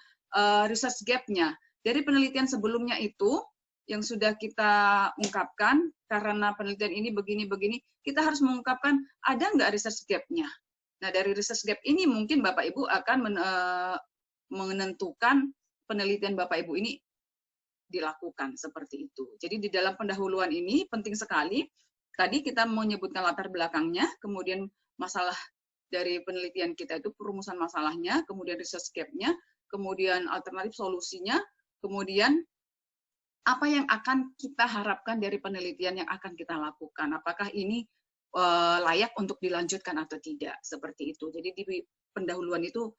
research gap-nya. Dari penelitian sebelumnya itu, yang sudah kita ungkapkan, karena penelitian ini begini-begini, kita harus mengungkapkan ada nggak research gap-nya. Nah, dari research gap ini mungkin Bapak Ibu akan menentukan penelitian Bapak Ibu ini dilakukan seperti itu. Jadi di dalam pendahuluan ini penting sekali, tadi kita menyebutkan latar belakangnya, kemudian masalah dari penelitian kita itu perumusan masalahnya, kemudian research gap-nya, kemudian alternatif solusinya, kemudian apa yang akan kita harapkan dari penelitian yang akan kita lakukan. Apakah ini layak untuk dilanjutkan atau tidak, seperti itu. Jadi di pendahuluan itu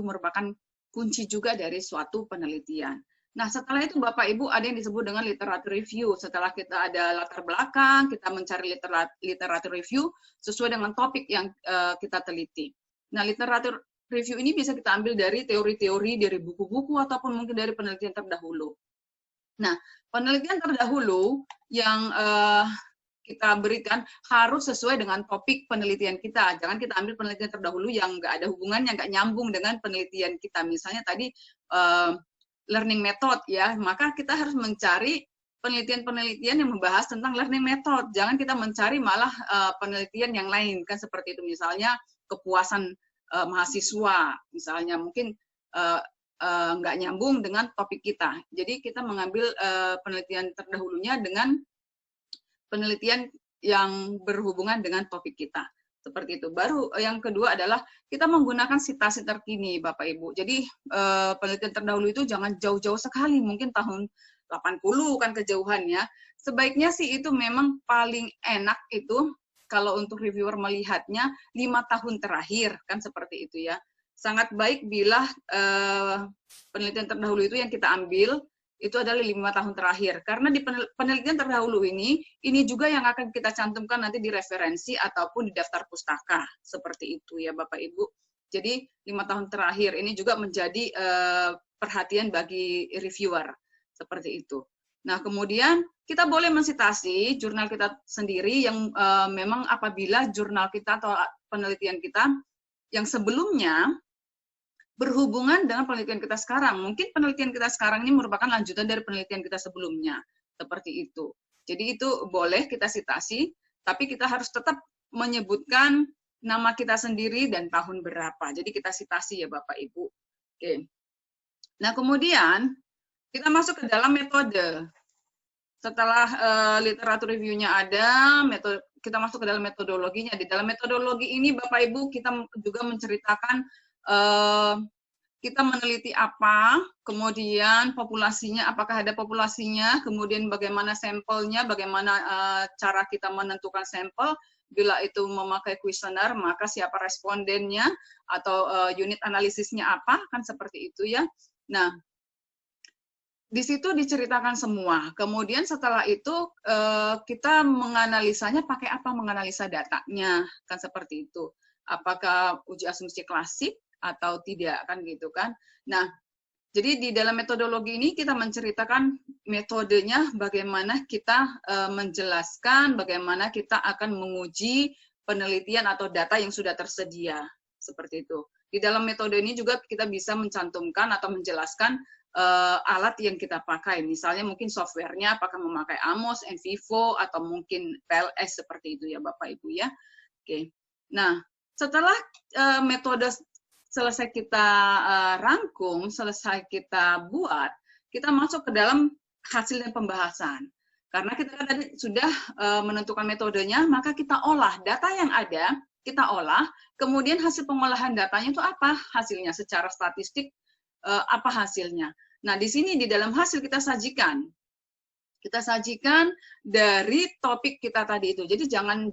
merupakan kunci juga dari suatu penelitian. Nah, setelah itu Bapak Ibu ada yang disebut dengan literatur review. Setelah kita ada latar belakang, kita mencari literatur review sesuai dengan topik yang kita teliti. Nah, literatur review ini bisa kita ambil dari teori-teori, dari buku-buku, ataupun mungkin dari penelitian terdahulu. Nah, penelitian terdahulu yang kita berikan harus sesuai dengan topik penelitian kita. Jangan kita ambil penelitian terdahulu yang nggak ada hubungannya, nggak nyambung dengan penelitian kita. Misalnya tadi learning method ya, maka kita harus mencari penelitian-penelitian yang membahas tentang learning method. Jangan kita mencari malah penelitian yang lain, kan seperti itu. Misalnya kepuasan mahasiswa, misalnya mungkin nggak nyambung dengan topik kita. Jadi kita mengambil penelitian terdahulunya dengan penelitian yang berhubungan dengan topik kita. Seperti itu. Baru yang kedua adalah kita menggunakan sitasi terkini, Bapak Ibu. Jadi penelitian terdahulu itu jangan jauh-jauh sekali, mungkin tahun 80 kan kejauhannya. Sebaiknya sih itu memang paling enak itu kalau untuk reviewer melihatnya 5 tahun terakhir, kan seperti itu ya. Sangat baik bila penelitian terdahulu itu yang kita ambil itu adalah 5 tahun terakhir. Karena di penelitian terdahulu ini juga yang akan kita cantumkan nanti di referensi ataupun di daftar pustaka. Seperti itu ya Bapak Ibu. Jadi 5 tahun terakhir ini juga menjadi perhatian bagi reviewer. Seperti itu. Nah kemudian kita boleh mensitasi jurnal kita sendiri yang memang apabila jurnal kita atau penelitian kita yang sebelumnya berhubungan dengan penelitian kita sekarang. Mungkin penelitian kita sekarang ini merupakan lanjutan dari penelitian kita sebelumnya. Seperti itu. Jadi itu boleh kita sitasi, tapi kita harus tetap menyebutkan nama kita sendiri dan tahun berapa. Jadi kita sitasi ya Bapak Ibu. Oke. Nah kemudian kita masuk ke dalam metode. Setelah literatur review-nya ada, kita masuk ke dalam metodologinya. Di dalam metodologi ini Bapak Ibu kita juga menceritakan kita meneliti apa, kemudian populasinya, apakah ada populasinya, kemudian bagaimana sampelnya, bagaimana cara kita menentukan sampel, bila itu memakai kuesioner, maka siapa respondennya, atau unit analisisnya apa, kan seperti itu ya. Nah, di situ diceritakan semua. Kemudian setelah itu kita menganalisanya pakai apa, menganalisa datanya, kan seperti itu. Apakah uji asumsi klasik atau tidak, kan gitu kan. Nah, jadi di dalam metodologi ini kita menceritakan metodenya, bagaimana kita menjelaskan, bagaimana kita akan menguji penelitian atau data yang sudah tersedia. seperti itu. Di dalam metode ini juga kita bisa mencantumkan atau menjelaskan alat yang kita pakai, misalnya mungkin softwarenya apakah memakai Amos, NVivo, atau mungkin PLS seperti itu ya Bapak Ibu ya. Oke. Nah, setelah metode selesai kita rangkum, selesai kita buat, kita masuk ke dalam hasil dan pembahasan. Karena kita kan tadi sudah menentukan metodenya, maka kita olah data yang ada, kita olah, kemudian hasil pengolahan datanya itu apa hasilnya secara statistik, apa hasilnya. Nah, di sini di dalam hasil kita sajikan dari topik kita tadi itu. Jadi jangan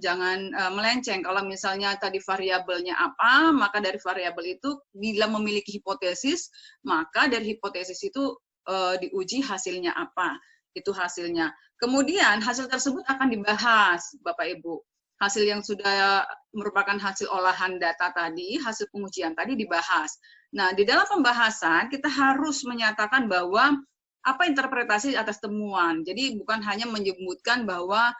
melenceng. Kalau misalnya tadi variabelnya apa, maka dari variabel itu bila memiliki hipotesis, maka dari hipotesis itu diuji hasilnya apa. Itu hasilnya. Kemudian hasil tersebut akan dibahas, Bapak Ibu. Hasil yang sudah merupakan hasil olahan data tadi, hasil pengujian tadi dibahas. Nah, di dalam pembahasan kita harus menyatakan bahwa apa interpretasi atas temuan. Jadi bukan hanya menyebutkan bahwa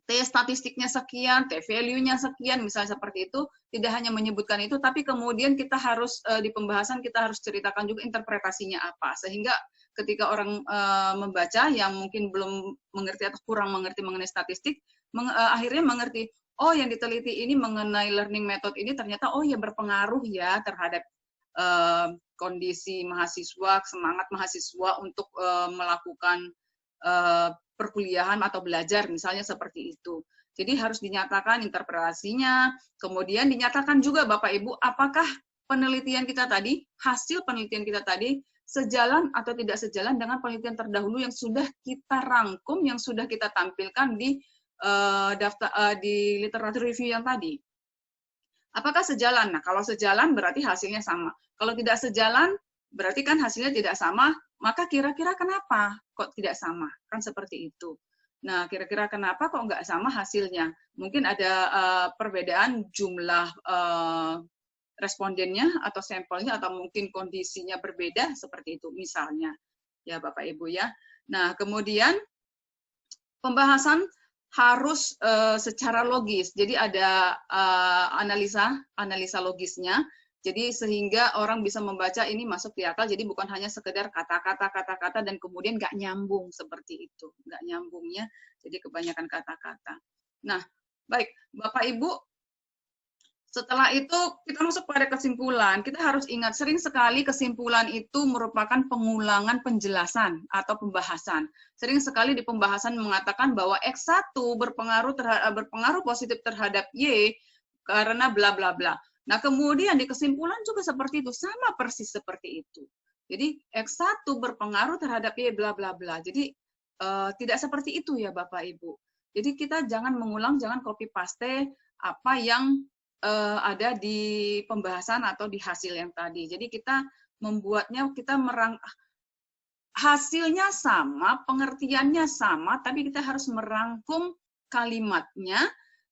T statistiknya sekian, T value-nya sekian, misalnya seperti itu, tidak hanya menyebutkan itu, tapi kemudian kita harus di pembahasan kita harus ceritakan juga interpretasinya apa, sehingga ketika orang membaca yang mungkin belum mengerti atau kurang mengerti mengenai statistik, akhirnya mengerti, oh yang diteliti ini mengenai learning method ini ternyata oh ya berpengaruh ya terhadap kondisi mahasiswa, semangat mahasiswa untuk melakukan perkuliahan atau belajar, misalnya seperti itu. Jadi harus dinyatakan interpretasinya, kemudian dinyatakan juga Bapak Ibu, apakah penelitian kita tadi, hasil penelitian kita tadi, sejalan atau tidak sejalan dengan penelitian terdahulu yang sudah kita rangkum, yang sudah kita tampilkan di di literatur review yang tadi. Apakah sejalan? Nah, kalau sejalan berarti hasilnya sama. Kalau tidak sejalan, berarti kan hasilnya tidak sama, maka kira-kira kenapa kok tidak sama? Kan seperti itu. Nah, kira-kira kenapa kok nggak sama hasilnya? Mungkin ada perbedaan jumlah respondennya atau sampelnya, atau mungkin kondisinya berbeda, seperti itu misalnya. Ya, Bapak Ibu ya. Nah, kemudian pembahasan harus secara logis. Jadi ada analisa logisnya. Jadi sehingga orang bisa membaca ini masuk di akal. Jadi bukan hanya sekedar kata-kata dan kemudian nggak nyambung seperti itu. Nggak nyambungnya. Jadi kebanyakan kata-kata. Nah, baik Bapak Ibu. Setelah itu kita masuk pada kesimpulan. Kita harus ingat sering sekali kesimpulan itu merupakan pengulangan penjelasan atau pembahasan. Sering sekali di pembahasan mengatakan bahwa X1 berpengaruh positif terhadap Y karena bla bla bla. Nah, kemudian di kesimpulan juga seperti itu, sama persis seperti itu. Jadi X1 berpengaruh terhadap Y bla bla bla. Jadi tidak seperti itu ya Bapak Ibu. Jadi kita jangan mengulang, jangan copy paste apa yang ada di pembahasan atau di hasil yang tadi. Jadi kita membuatnya, hasilnya sama, pengertiannya sama, tapi kita harus merangkum kalimatnya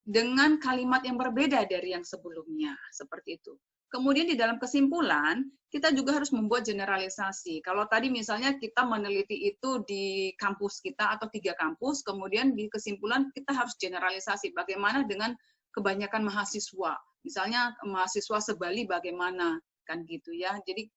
dengan kalimat yang berbeda dari yang sebelumnya, seperti itu. Kemudian di dalam kesimpulan, kita juga harus membuat generalisasi. Kalau tadi misalnya kita meneliti itu di kampus kita atau 3 kampus, kemudian di kesimpulan kita harus generalisasi. Bagaimana dengan kebanyakan mahasiswa? Misalnya mahasiswa se-Bali bagaimana? Kan gitu ya. Jadi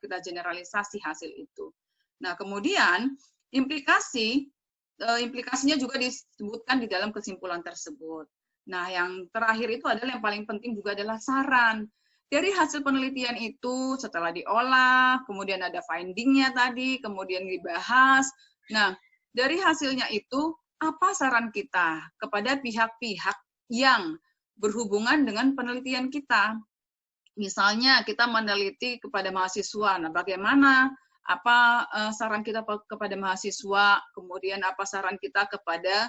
kita generalisasi hasil itu. Nah, kemudian implikasinya juga disebutkan di dalam kesimpulan tersebut. Nah, yang terakhir itu adalah yang paling penting juga adalah saran. Dari hasil penelitian itu setelah diolah, kemudian ada finding-nya tadi, kemudian dibahas. Nah, dari hasilnya itu apa saran kita kepada pihak-pihak yang berhubungan dengan penelitian kita? Misalnya kita meneliti kepada mahasiswa, nah bagaimana, apa saran kita kepada mahasiswa, kemudian apa saran kita kepada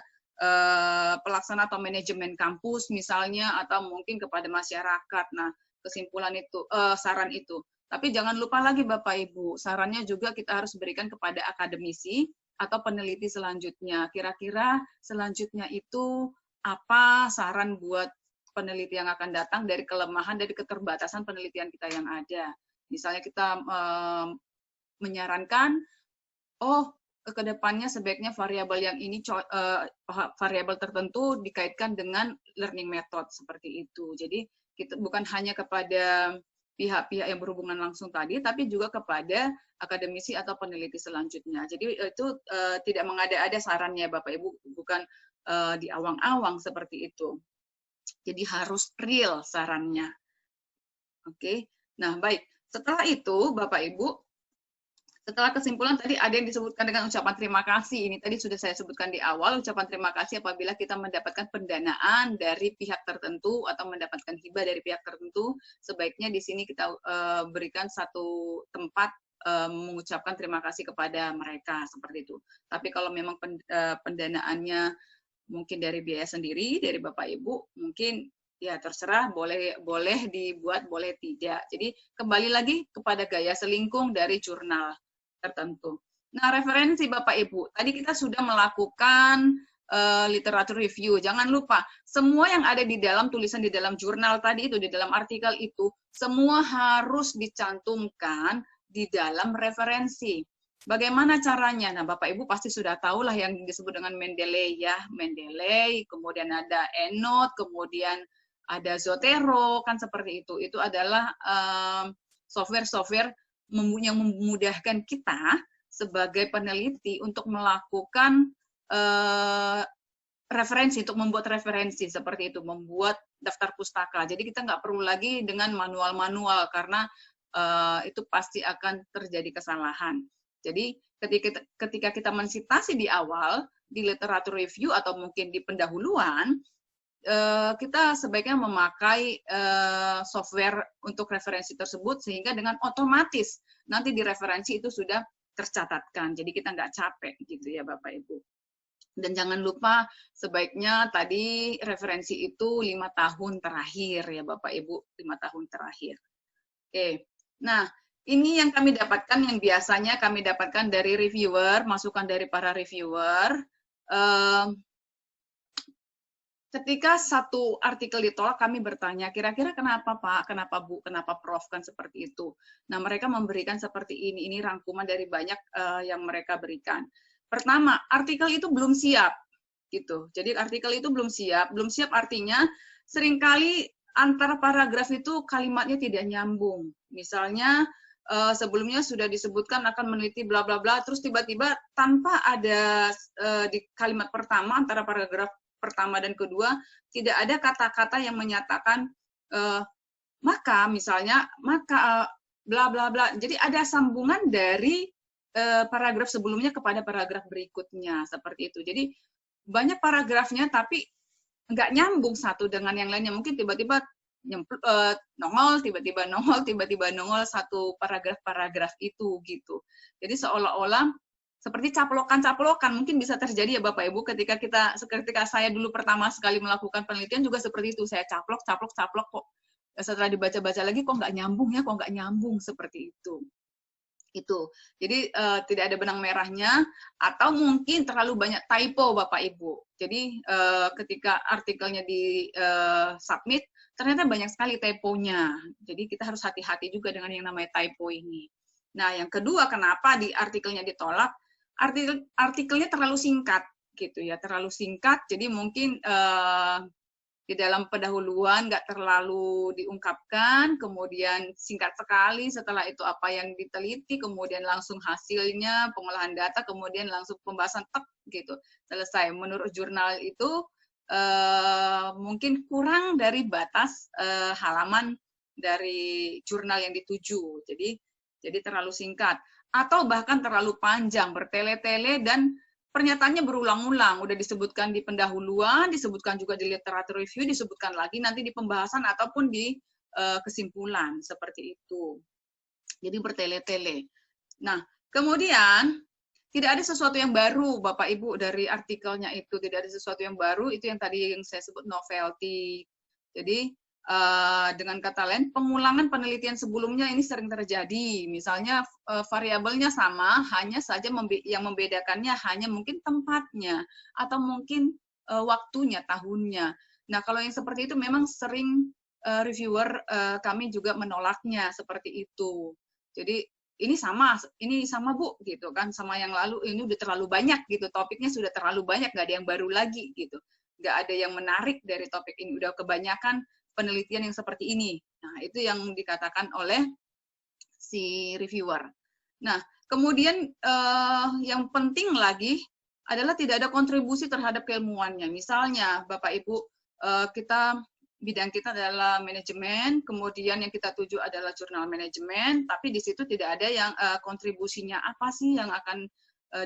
pelaksana atau manajemen kampus misalnya, atau mungkin kepada masyarakat. Nah, kesimpulan itu, saran itu. Tapi jangan lupa lagi Bapak Ibu, sarannya juga kita harus berikan kepada akademisi atau peneliti selanjutnya. Kira-kira selanjutnya itu apa saran buat peneliti yang akan datang dari kelemahan, dari keterbatasan penelitian kita yang ada. Misalnya kita menyarankan, oh ke depannya sebaiknya variabel yang ini variabel tertentu dikaitkan dengan learning method seperti itu. Jadi kita bukan hanya kepada pihak-pihak yang berhubungan langsung tadi, tapi juga kepada akademisi atau peneliti selanjutnya. Jadi itu tidak mengada-ada sarannya Bapak Ibu, bukan di awang-awang seperti itu. Jadi harus real sarannya. Oke. Nah, baik. Setelah itu Bapak Ibu, setelah kesimpulan tadi ada yang disebutkan dengan ucapan terima kasih. Ini tadi sudah saya sebutkan di awal, ucapan terima kasih apabila kita mendapatkan pendanaan dari pihak tertentu atau mendapatkan hibah dari pihak tertentu, sebaiknya di sini kita berikan satu tempat mengucapkan terima kasih kepada mereka seperti itu. Tapi kalau memang pendanaannya mungkin dari biaya sendiri dari Bapak Ibu, mungkin ya terserah, boleh dibuat, boleh tidak. Jadi kembali lagi kepada gaya selingkung dari jurnal tertentu. Nah, referensi Bapak Ibu, tadi kita sudah melakukan literatur review. Jangan lupa, semua yang ada di dalam tulisan di dalam jurnal tadi itu, di dalam artikel itu, semua harus dicantumkan di dalam referensi. Bagaimana caranya? Nah, Bapak Ibu pasti sudah tahu lah yang disebut dengan Mendeley ya, Mendeley, kemudian ada EndNote, kemudian ada Zotero, kan seperti itu. Itu adalah software-software yang memudahkan kita sebagai peneliti untuk melakukan referensi, untuk membuat referensi seperti itu, membuat daftar pustaka. Jadi kita nggak perlu lagi dengan manual-manual karena itu pasti akan terjadi kesalahan. Jadi ketika kita mensitasi di awal, di literatur review atau mungkin di pendahuluan, kita sebaiknya memakai software untuk referensi tersebut sehingga dengan otomatis nanti di referensi itu sudah tercatatkan. Jadi kita nggak capek gitu ya Bapak Ibu. Dan jangan lupa sebaiknya tadi referensi itu 5 tahun terakhir ya Bapak Ibu, 5 tahun terakhir. Oke, nah ini yang kami dapatkan, yang biasanya kami dapatkan dari reviewer, masukan dari para reviewer. Ketika satu artikel ditolak, kami bertanya, kira-kira kenapa Pak, kenapa Bu, kenapa Prof, kan seperti itu. Nah, mereka memberikan seperti ini rangkuman dari banyak yang mereka berikan. Pertama, artikel itu belum siap, gitu. Jadi artikel itu belum siap artinya seringkali antara paragraf itu kalimatnya tidak nyambung. Misalnya, sebelumnya sudah disebutkan akan meneliti bla bla bla, terus tiba-tiba tanpa ada di kalimat pertama antara paragraf pertama dan kedua tidak ada kata-kata yang menyatakan maka misalnya bla bla bla. Jadi ada sambungan dari paragraf sebelumnya kepada paragraf berikutnya seperti itu. Jadi banyak paragrafnya tapi nggak nyambung satu dengan yang lainnya. Mungkin tiba-tiba nongol, tiba-tiba nongol satu paragraf itu gitu. Jadi seolah-olah seperti caplokan-caplokan mungkin bisa terjadi ya Bapak Ibu ketika saya dulu pertama sekali melakukan penelitian juga seperti itu, saya caplok kok setelah dibaca-baca lagi kok nggak nyambung seperti itu. Jadi tidak ada benang merahnya atau mungkin terlalu banyak typo Bapak Ibu. Jadi ketika artikelnya di submit ternyata banyak sekali typonya. Jadi kita harus hati-hati juga dengan yang namanya typo ini. Nah, yang kedua kenapa di artikelnya ditolak? Artikelnya terlalu singkat gitu ya, terlalu singkat. Jadi mungkin di dalam pendahuluan nggak terlalu diungkapkan, kemudian singkat sekali, setelah itu apa yang diteliti, kemudian langsung hasilnya, pengolahan data, kemudian langsung pembahasan tek gitu, selesai. Menurut jurnal itu mungkin kurang dari batas halaman dari jurnal yang dituju, jadi terlalu singkat. Atau bahkan terlalu panjang, bertele-tele, dan pernyataannya berulang-ulang. Udah disebutkan di pendahuluan, disebutkan juga di literatur review, disebutkan lagi nanti di pembahasan ataupun di kesimpulan, seperti itu. Jadi bertele-tele. Nah, kemudian tidak ada sesuatu yang baru, Bapak Ibu, dari artikelnya itu. Tidak ada sesuatu yang baru, itu yang tadi yang saya sebut novelty. Jadi, dengan kata lain, pengulangan penelitian sebelumnya ini sering terjadi. Misalnya variabelnya sama, hanya saja yang membedakannya hanya mungkin tempatnya atau mungkin waktunya, tahunnya. Nah, kalau yang seperti itu memang sering reviewer kami juga menolaknya seperti itu. Jadi ini sama Bu gitu kan, sama yang lalu ini udah terlalu banyak gitu, topiknya sudah terlalu banyak, nggak ada yang baru lagi gitu, nggak ada yang menarik dari topik ini, udah kebanyakan penelitian yang seperti ini. Nah itu yang dikatakan oleh si reviewer. Nah kemudian yang penting lagi adalah tidak ada kontribusi terhadap keilmuannya. Misalnya Bapak Ibu, bidang kita adalah manajemen, kemudian yang kita tuju adalah jurnal manajemen, tapi di situ tidak ada yang kontribusinya apa sih yang akan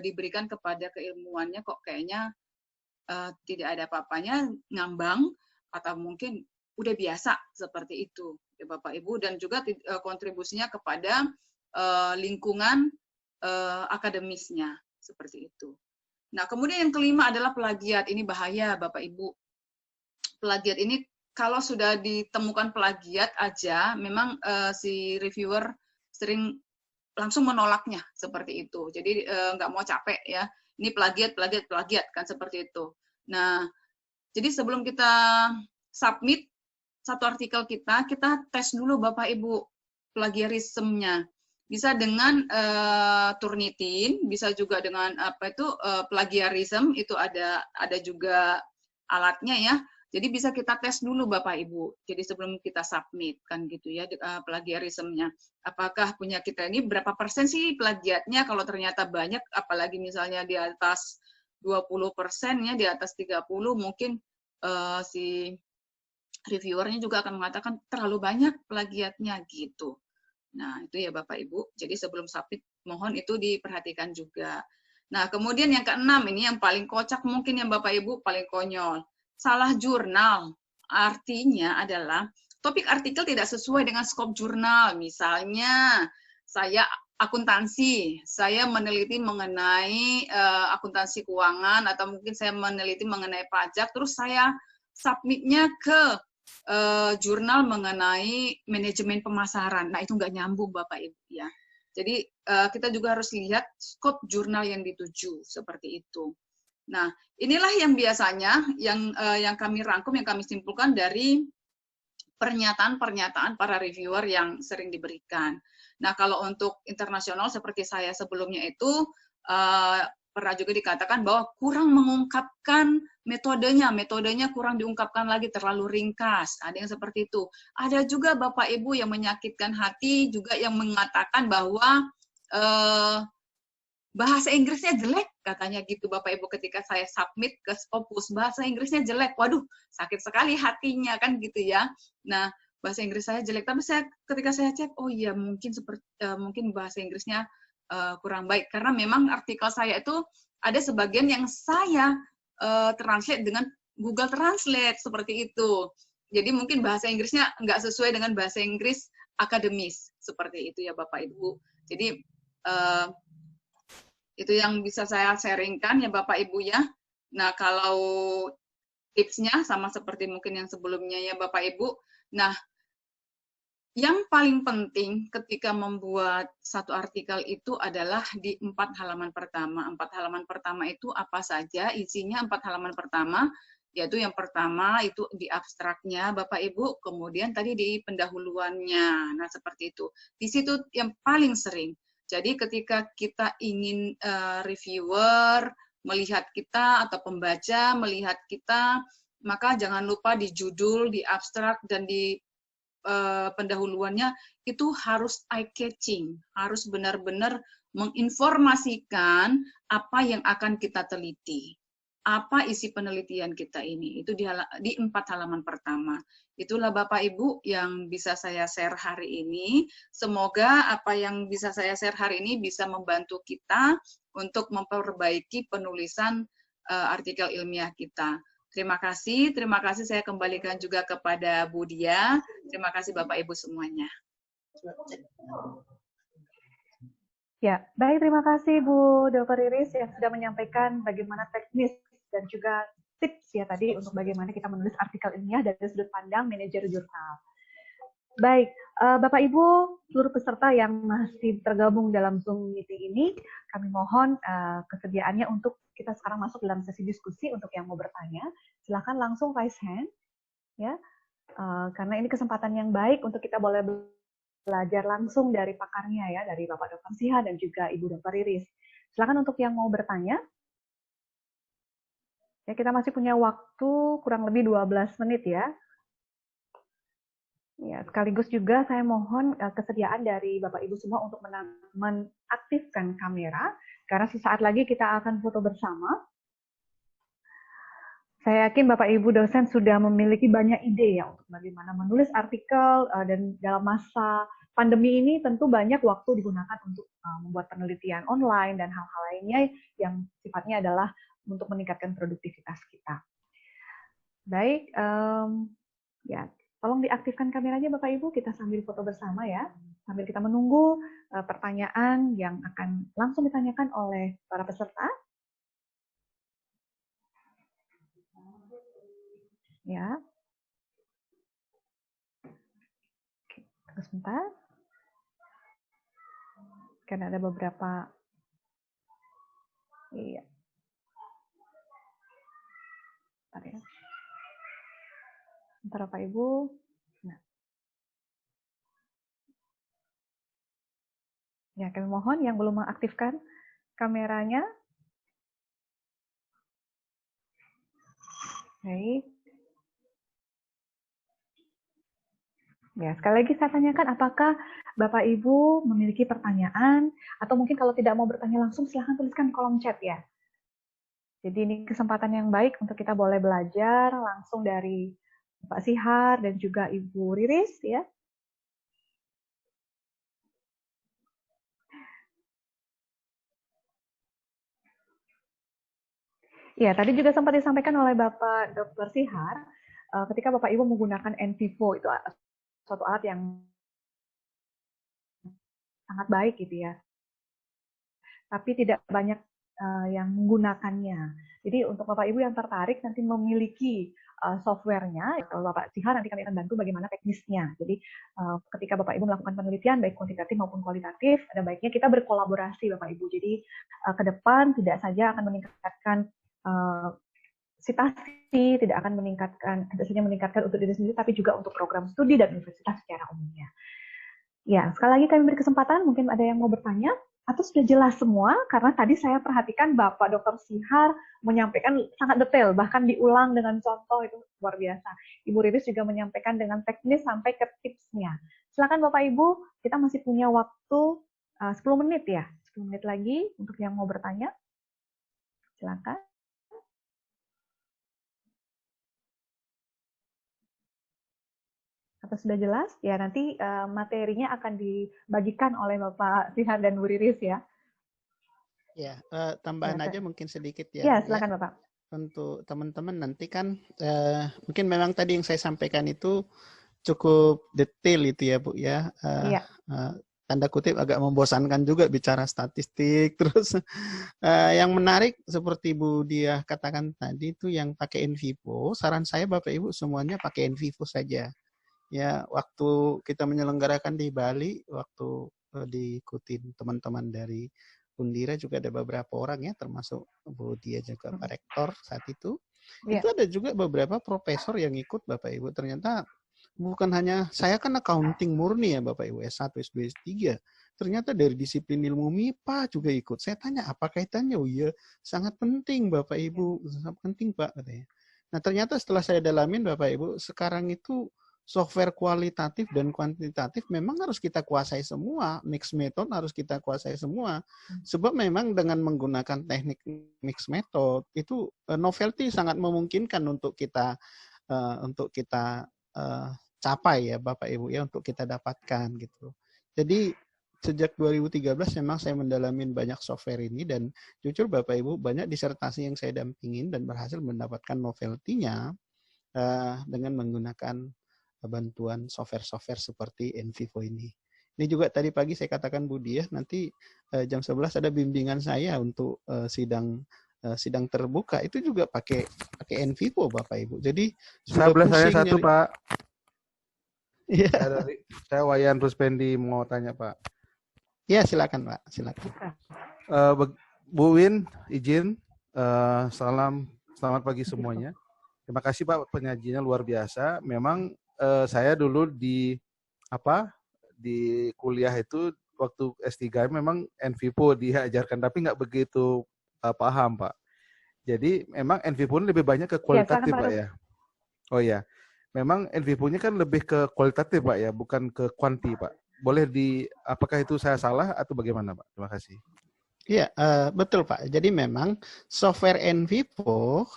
diberikan kepada keilmuannya, kok kayaknya tidak ada apa-apanya, ngambang, atau mungkin udah biasa seperti itu, ya Bapak Ibu, dan juga kontribusinya kepada lingkungan akademisnya, seperti itu. Nah, kemudian yang kelima adalah plagiat. Ini bahaya, Bapak Ibu. Plagiat ini kalau sudah ditemukan plagiat aja, memang si reviewer sering langsung menolaknya seperti itu. Jadi nggak mau capek ya. Ini plagiat kan seperti itu. Nah, jadi sebelum kita submit satu artikel kita tes dulu Bapak Ibu plagiarismenya. Bisa dengan Turnitin, bisa juga dengan plagiarism, itu ada juga alatnya ya. Jadi bisa kita tes dulu Bapak Ibu. Jadi sebelum kita submit kan gitu ya plagiarismenya. Apakah punya kita ini berapa persen sih plagiatnya? Kalau ternyata banyak, apalagi misalnya di atas 20% ya, di atas 30 mungkin si reviewernya juga akan mengatakan terlalu banyak plagiatnya gitu. Nah itu ya Bapak Ibu. Jadi sebelum submit mohon itu diperhatikan juga. Nah kemudian yang keenam ini yang paling kocak mungkin yang Bapak Ibu paling konyol. Salah jurnal, artinya adalah topik artikel tidak sesuai dengan skop jurnal. Misalnya, saya akuntansi, saya meneliti mengenai akuntansi keuangan, atau mungkin saya meneliti mengenai pajak, terus saya submitnya ke jurnal mengenai manajemen pemasaran. Nah, itu nggak nyambung, Bapak Ibu ya. Jadi, kita juga harus lihat skop jurnal yang dituju, seperti itu. Nah, inilah yang biasanya yang kami rangkum, yang kami simpulkan dari pernyataan-pernyataan para reviewer yang sering diberikan. Nah, kalau untuk internasional seperti saya sebelumnya itu pernah juga dikatakan bahwa kurang mengungkapkan metodenya kurang diungkapkan lagi, terlalu ringkas. Ada yang seperti itu. Ada juga Bapak Ibu yang menyakitkan hati, juga yang mengatakan bahwa bahasa Inggrisnya jelek, katanya gitu Bapak Ibu ketika saya submit ke Scopus, bahasa Inggrisnya jelek. Waduh, sakit sekali hatinya kan gitu ya. Nah, bahasa Inggris saya jelek, tapi ketika saya cek, oh iya mungkin bahasa Inggrisnya kurang baik, karena memang artikel saya itu ada sebagian yang saya translate dengan Google Translate seperti itu. Jadi mungkin bahasa Inggrisnya nggak sesuai dengan bahasa Inggris akademis seperti itu ya Bapak Ibu. Jadi itu yang bisa saya sharingkan ya Bapak Ibu ya. Nah, kalau tipsnya sama seperti mungkin yang sebelumnya ya Bapak Ibu. Nah, yang paling penting ketika membuat satu artikel itu adalah di 4 halaman pertama. 4 halaman pertama itu apa saja? Isinya 4 halaman pertama, yaitu yang pertama itu di abstraknya Bapak Ibu, kemudian tadi di pendahuluannya. Nah, seperti itu. Di situ yang paling sering. Jadi ketika kita ingin reviewer melihat kita atau pembaca melihat kita, maka jangan lupa di judul, di abstrak, dan di pendahuluannya itu harus eye-catching, harus benar-benar menginformasikan apa yang akan kita teliti. Apa isi penelitian kita ini, itu di 4 halaman pertama. Itulah Bapak Ibu yang bisa saya share hari ini. Semoga apa yang bisa saya share hari ini bisa membantu kita untuk memperbaiki penulisan artikel ilmiah kita. Terima kasih saya kembalikan juga kepada Bu Dia. Terima kasih Bapak Ibu semuanya. Ya, baik, terima kasih Bu Dr. Iris yang sudah menyampaikan bagaimana teknis dan juga tips ya tadi untuk bagaimana kita menulis artikel ilmiah dari sudut pandang manajer jurnal. Baik, Bapak Ibu, seluruh peserta yang masih tergabung dalam Zoom meeting ini, kami mohon kesediaannya untuk kita sekarang masuk dalam sesi diskusi. Untuk yang mau bertanya, silakan langsung raise hand, ya, karena ini kesempatan yang baik untuk kita boleh belajar langsung dari pakarnya ya, dari Bapak Dr. Siha dan juga Ibu Dr. Riris. Silakan untuk yang mau bertanya. Ya, kita masih punya waktu kurang lebih 12 menit ya. Ya, sekaligus juga saya mohon kesediaan dari Bapak Ibu semua untuk mengaktifkan kamera, karena sesaat lagi kita akan foto bersama. Saya yakin Bapak Ibu dosen sudah memiliki banyak ide ya untuk bagaimana menulis artikel, dan dalam masa pandemi ini tentu banyak waktu digunakan untuk membuat penelitian online dan hal-hal lainnya yang sifatnya adalah untuk meningkatkan produktivitas kita. Baik, ya. Tolong diaktifkan kameranya Bapak Ibu, kita sambil foto bersama ya. Sambil kita menunggu pertanyaan yang akan langsung ditanyakan oleh para peserta. Ya. Oke, tunggu sebentar. Karena ada beberapa. Iya. Bentar ya. Bentar Bapak Ibu. Nah. Ya, kami mohon yang belum mengaktifkan kameranya. Baik. Ya, sekali lagi saya tanyakan apakah Bapak Ibu memiliki pertanyaan atau mungkin kalau tidak mau bertanya langsung silahkan tuliskan kolom chat ya. Jadi ini kesempatan yang baik untuk kita boleh belajar langsung dari Pak Sihar dan juga Ibu Riris ya. Ya, tadi juga sempat disampaikan oleh Bapak Dr. Sihar, ketika Bapak Ibu menggunakan NVivo itu suatu alat yang sangat baik gitu ya. Tapi tidak banyak yang menggunakannya. Jadi untuk Bapak Ibu yang tertarik nanti memiliki softwarenya, kalau Bapak Sihar nanti kami akan bantu bagaimana teknisnya. Jadi ketika Bapak Ibu melakukan penelitian baik kuantitatif maupun kualitatif, ada baiknya kita berkolaborasi Bapak Ibu. Jadi ke depan tidak saja akan meningkatkan citasi, tidak akan meningkatkan, tidak saja meningkatkan untuk diri sendiri, tapi juga untuk program studi dan universitas secara umumnya. Ya, sekali lagi kami beri kesempatan, mungkin ada yang mau bertanya, atau sudah jelas semua, karena tadi saya perhatikan Bapak Dr. Sihar menyampaikan sangat detail, bahkan diulang dengan contoh, itu luar biasa. Ibu Riris juga menyampaikan dengan teknis sampai ke tipsnya. Silakan Bapak Ibu, kita masih punya waktu 10 menit ya, 10 menit lagi untuk yang mau bertanya. Silakan. Atau sudah jelas? Ya, nanti materinya akan dibagikan oleh Bapak Sihar dan Bu Riris ya. Ya, tambahan aja mungkin sedikit ya. Ya, silakan Bapak. Untuk teman-teman nanti kan mungkin memang tadi yang saya sampaikan itu cukup detail itu ya Bu ya. Iya. Tanda kutip agak membosankan juga bicara statistik. Terus yang menarik seperti Bu Diah katakan tadi itu yang pakai NVivo, saran saya Bapak Ibu semuanya pakai NVivo saja. Ya, waktu kita menyelenggarakan di Bali, waktu diikutin teman-teman dari Undira juga ada beberapa orang ya, termasuk Bu Dia juga Pak Rektor saat itu. Itu ada juga beberapa profesor yang ikut Bapak Ibu. Ternyata bukan hanya, saya kan accounting murni ya Bapak Ibu, S1, S2, S3. Ternyata dari disiplin ilmu MIPA juga ikut. Saya tanya, apa kaitannya? Oh iya, sangat penting Bapak Ibu. Sangat penting Pak, katanya. Nah ternyata setelah saya dalamin Bapak Ibu, sekarang itu software kualitatif dan kuantitatif memang harus kita kuasai semua. Mixed method harus kita kuasai semua. Sebab memang dengan menggunakan teknik mixed method, itu novelty sangat memungkinkan untuk kita capai ya Bapak Ibu ya, untuk kita dapatkan gitu. Jadi sejak 2013 memang saya mendalamin banyak software ini dan jujur Bapak Ibu banyak disertasi yang saya dampingin dan berhasil mendapatkan novelty-nya dengan menggunakan bantuan software-software seperti NVivo ini. Ini juga tadi pagi saya katakan Bu Diah, nanti jam 11 ada bimbingan saya untuk sidang terbuka, itu juga pakai NVivo Bapak Ibu. Jadi saya satu Pak. Iya. Saya Wayan Ruspendi mau tanya Pak. Ya silakan Pak, silakan. Bu Win, izin selamat pagi semuanya. Terima kasih Pak, penyajiannya luar biasa. Memang saya dulu di di kuliah itu waktu S3 memang NVivo diajarkan, tapi nggak begitu paham, Pak. Jadi memang NVivo lebih banyak ke kualitatif, Pak ya. Oh ya, memang NVivo-nya kan lebih ke kualitatif, Pak ya, bukan ke kuanti, Pak. Boleh apakah itu saya salah atau bagaimana, Pak? Terima kasih. Iya, betul Pak. Jadi memang software NVivo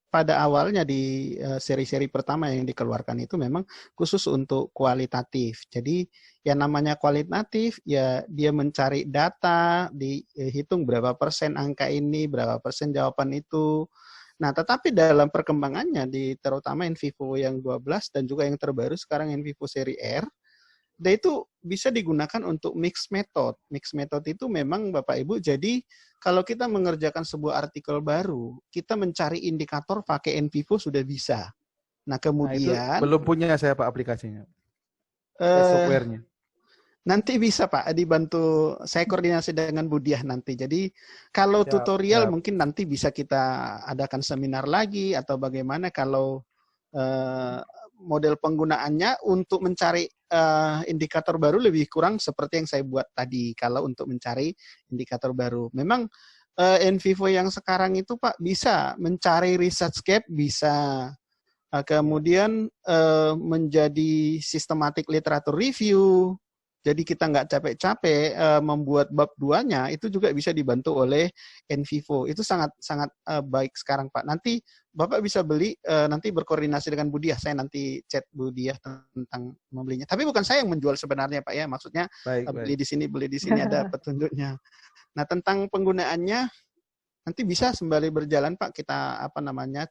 pada awalnya di seri-seri pertama yang dikeluarkan itu memang khusus untuk kualitatif. Jadi yang namanya kualitatif ya dia mencari data, dihitung berapa persen angka ini, berapa persen jawaban itu. Nah, tetapi dalam perkembangannya terutama NVivo yang 12 dan juga yang terbaru sekarang NVivo seri R, dia itu bisa digunakan untuk mixed method. Mixed method itu memang Bapak Ibu, jadi kalau kita mengerjakan sebuah artikel baru, kita mencari indikator pakai NVivo sudah bisa. Nah, kemudian... Itu belum punya saya Pak aplikasinya. Software-nya. Nanti bisa Pak, dibantu, saya koordinasi dengan Budiah nanti. Jadi kalau tutorial mungkin nanti bisa kita adakan seminar lagi, atau bagaimana kalau model penggunaannya untuk mencari indikator baru lebih kurang seperti yang saya buat tadi. Kalau untuk mencari indikator baru, memang NVivo yang sekarang itu Pak bisa mencari research gap, bisa kemudian menjadi systematic literature review. Jadi kita nggak capek-capek membuat bab 2-nya, itu juga bisa dibantu oleh NVivo. Itu sangat baik sekarang Pak. Nanti Bapak bisa beli, nanti berkoordinasi dengan Budiah. Saya nanti chat Budiah tentang membelinya. Tapi bukan saya yang menjual sebenarnya Pak ya. Maksudnya beli di sini ada petunjuknya. Nah, tentang penggunaannya nanti bisa sembari berjalan Pak, kita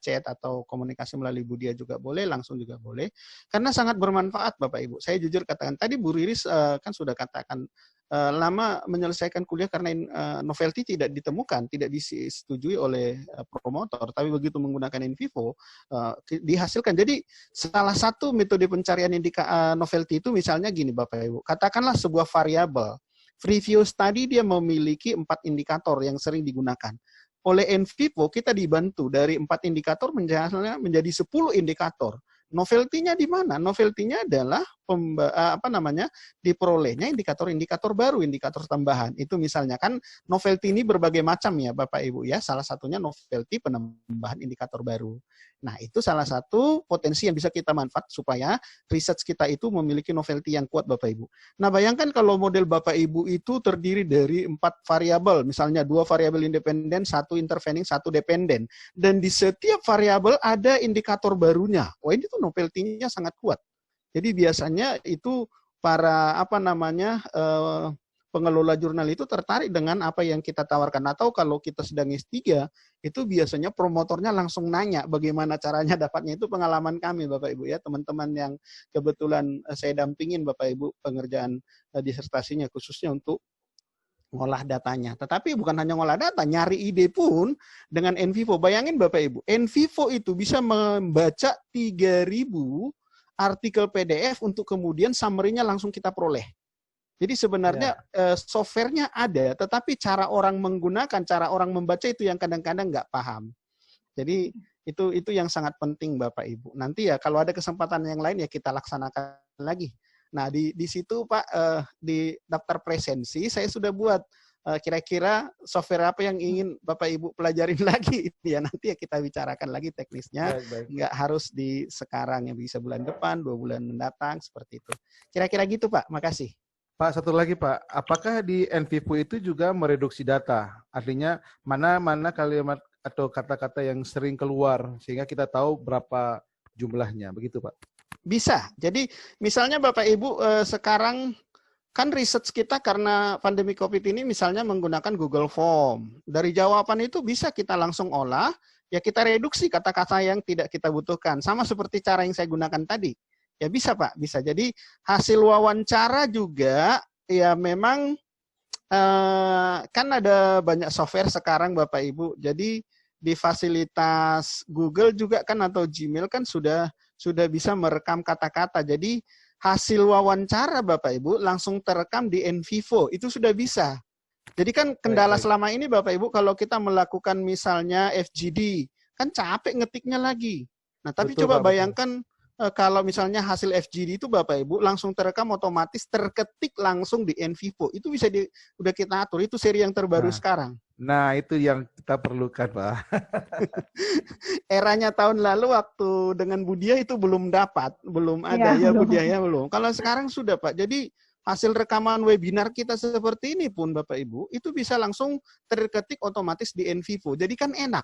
chat atau komunikasi melalui Budiah juga boleh, langsung juga boleh, karena sangat bermanfaat Bapak Ibu. Saya jujur katakan tadi Bu Riris kan sudah katakan lama menyelesaikan kuliah karena novelty tidak ditemukan, tidak disetujui oleh promotor, tapi begitu menggunakan NVivo dihasilkan. Jadi salah satu metode pencarian novelty itu misalnya gini Bapak Ibu, katakanlah sebuah variabel. Preview study dia memiliki 4 indikator yang sering digunakan. Oleh NVivo kita dibantu dari 4 indikator menjadi 10 indikator. Novelty-nya di mana? Novelty-nya adalah diperolehnya indikator-indikator baru, indikator tambahan. Itu misalnya kan novelty ini berbagai macam ya Bapak Ibu ya. Salah satunya novelty penambahan indikator baru. Nah, itu salah satu potensi yang bisa kita manfaat supaya research kita itu memiliki novelty yang kuat Bapak Ibu. Nah, bayangkan kalau model Bapak Ibu itu terdiri dari 4 variabel, misalnya 2 variabel independen, 1 intervening, 1 dependen. Dan di setiap variabel ada indikator barunya. Wah, ini tuh novelty-nya sangat kuat. Jadi biasanya itu para pengelola jurnal itu tertarik dengan apa yang kita tawarkan. Atau kalau kita sedang S3, itu biasanya promotornya langsung nanya bagaimana caranya dapatnya. Itu pengalaman kami Bapak Ibu ya, teman-teman yang kebetulan saya dampingin Bapak Ibu pengerjaan disertasinya khususnya untuk ngolah datanya. Tetapi bukan hanya ngolah data, nyari ide pun dengan NVivo. Bayangin Bapak Ibu, NVivo itu bisa membaca 3.000 artikel PDF untuk kemudian summary-nya langsung kita peroleh. Jadi sebenarnya software-nya ada, tetapi cara orang menggunakan, cara orang membaca itu yang kadang-kadang nggak paham. Jadi itu yang sangat penting Bapak Ibu. Nanti ya kalau ada kesempatan yang lain ya kita laksanakan lagi. Nah di situ Pak, di daftar presensi saya sudah buat kira-kira software apa yang ingin Bapak Ibu pelajarin lagi. Ya nanti ya kita bicarakan lagi teknisnya. Nggak harus di sekarang, ya bisa bulan depan, 2 bulan mendatang, seperti itu. Kira-kira gitu Pak, makasih. Pak, satu lagi Pak, apakah di NVivo itu juga mereduksi data? Artinya mana kalimat atau kata-kata yang sering keluar sehingga kita tahu berapa jumlahnya, begitu Pak? Bisa. Jadi misalnya Bapak Ibu sekarang kan research kita karena pandemi COVID ini misalnya menggunakan Google Form. Dari jawaban itu bisa kita langsung olah, ya kita reduksi kata-kata yang tidak kita butuhkan. Sama seperti cara yang saya gunakan tadi. Ya bisa Pak, bisa. Jadi hasil wawancara juga ya memang kan ada banyak software sekarang Bapak Ibu. Jadi di fasilitas Google juga kan atau Gmail kan sudah bisa merekam kata-kata. Jadi hasil wawancara Bapak Ibu langsung terekam di NVivo, itu sudah bisa. Jadi kan kendala selama ini Bapak Ibu kalau kita melakukan misalnya FGD, kan capek ngetiknya lagi. Nah tapi betul, coba bayangkan kalau misalnya hasil FGD itu Bapak Ibu langsung terekam otomatis terketik langsung di NVivo. Itu bisa udah kita atur. Itu seri yang terbaru sekarang. Nah, itu yang kita perlukan, Pak. Eranya tahun lalu waktu dengan Budia itu belum dapat, belum ada ya Budia ya belum. Kalau sekarang sudah Pak. Jadi hasil rekaman webinar kita seperti ini pun Bapak Ibu itu bisa langsung terketik otomatis di NVivo. Jadi kan enak.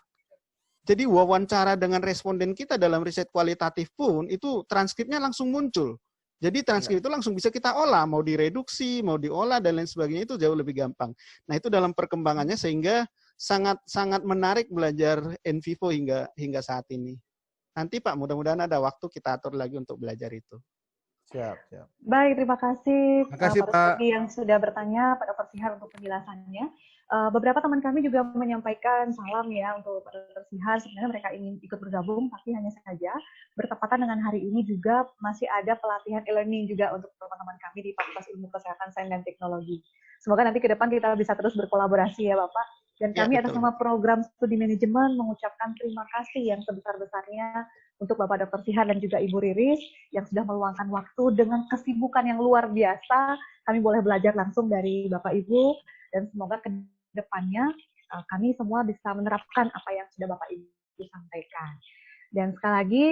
Jadi wawancara dengan responden kita dalam riset kualitatif pun itu transkripnya langsung muncul. Jadi transkrip itu langsung bisa kita olah, mau direduksi, mau diolah dan lain sebagainya itu jauh lebih gampang. Nah itu dalam perkembangannya sehingga sangat menarik belajar NVivo hingga saat ini. Nanti Pak mudah-mudahan ada waktu kita atur lagi untuk belajar itu. Siap. Baik, terima kasih, Pak yang sudah bertanya pada Dr. Sihar untuk penjelasannya. Beberapa teman kami juga menyampaikan salam ya untuk Dr. Sihar. Sebenarnya mereka ingin ikut bergabung, tapi hanya saja bertepatan dengan hari ini juga masih ada pelatihan e-learning juga untuk teman-teman kami di Fakultas Ilmu Kesehatan Sains dan Teknologi. Semoga nanti ke depan kita bisa terus berkolaborasi ya Bapak. Dan kami atas nama program studi manajemen mengucapkan terima kasih yang sebesar-besarnya untuk Bapak Dr. Sihar dan juga Ibu Riris yang sudah meluangkan waktu dengan kesibukan yang luar biasa. Kami boleh belajar langsung dari Bapak Ibu dan semoga ke depannya kami semua bisa menerapkan apa yang sudah Bapak Ibu sampaikan. Dan sekali lagi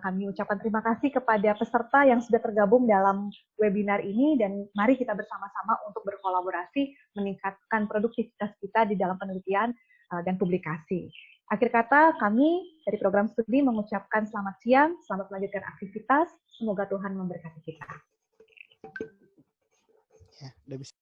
kami ucapkan terima kasih kepada peserta yang sudah tergabung dalam webinar ini dan mari kita bersama-sama untuk berkolaborasi meningkatkan produktivitas kita di dalam penelitian dan publikasi. Akhir kata kami dari program studi mengucapkan selamat siang, selamat melanjutkan aktivitas, semoga Tuhan memberkati kita. Ya, udah bisa.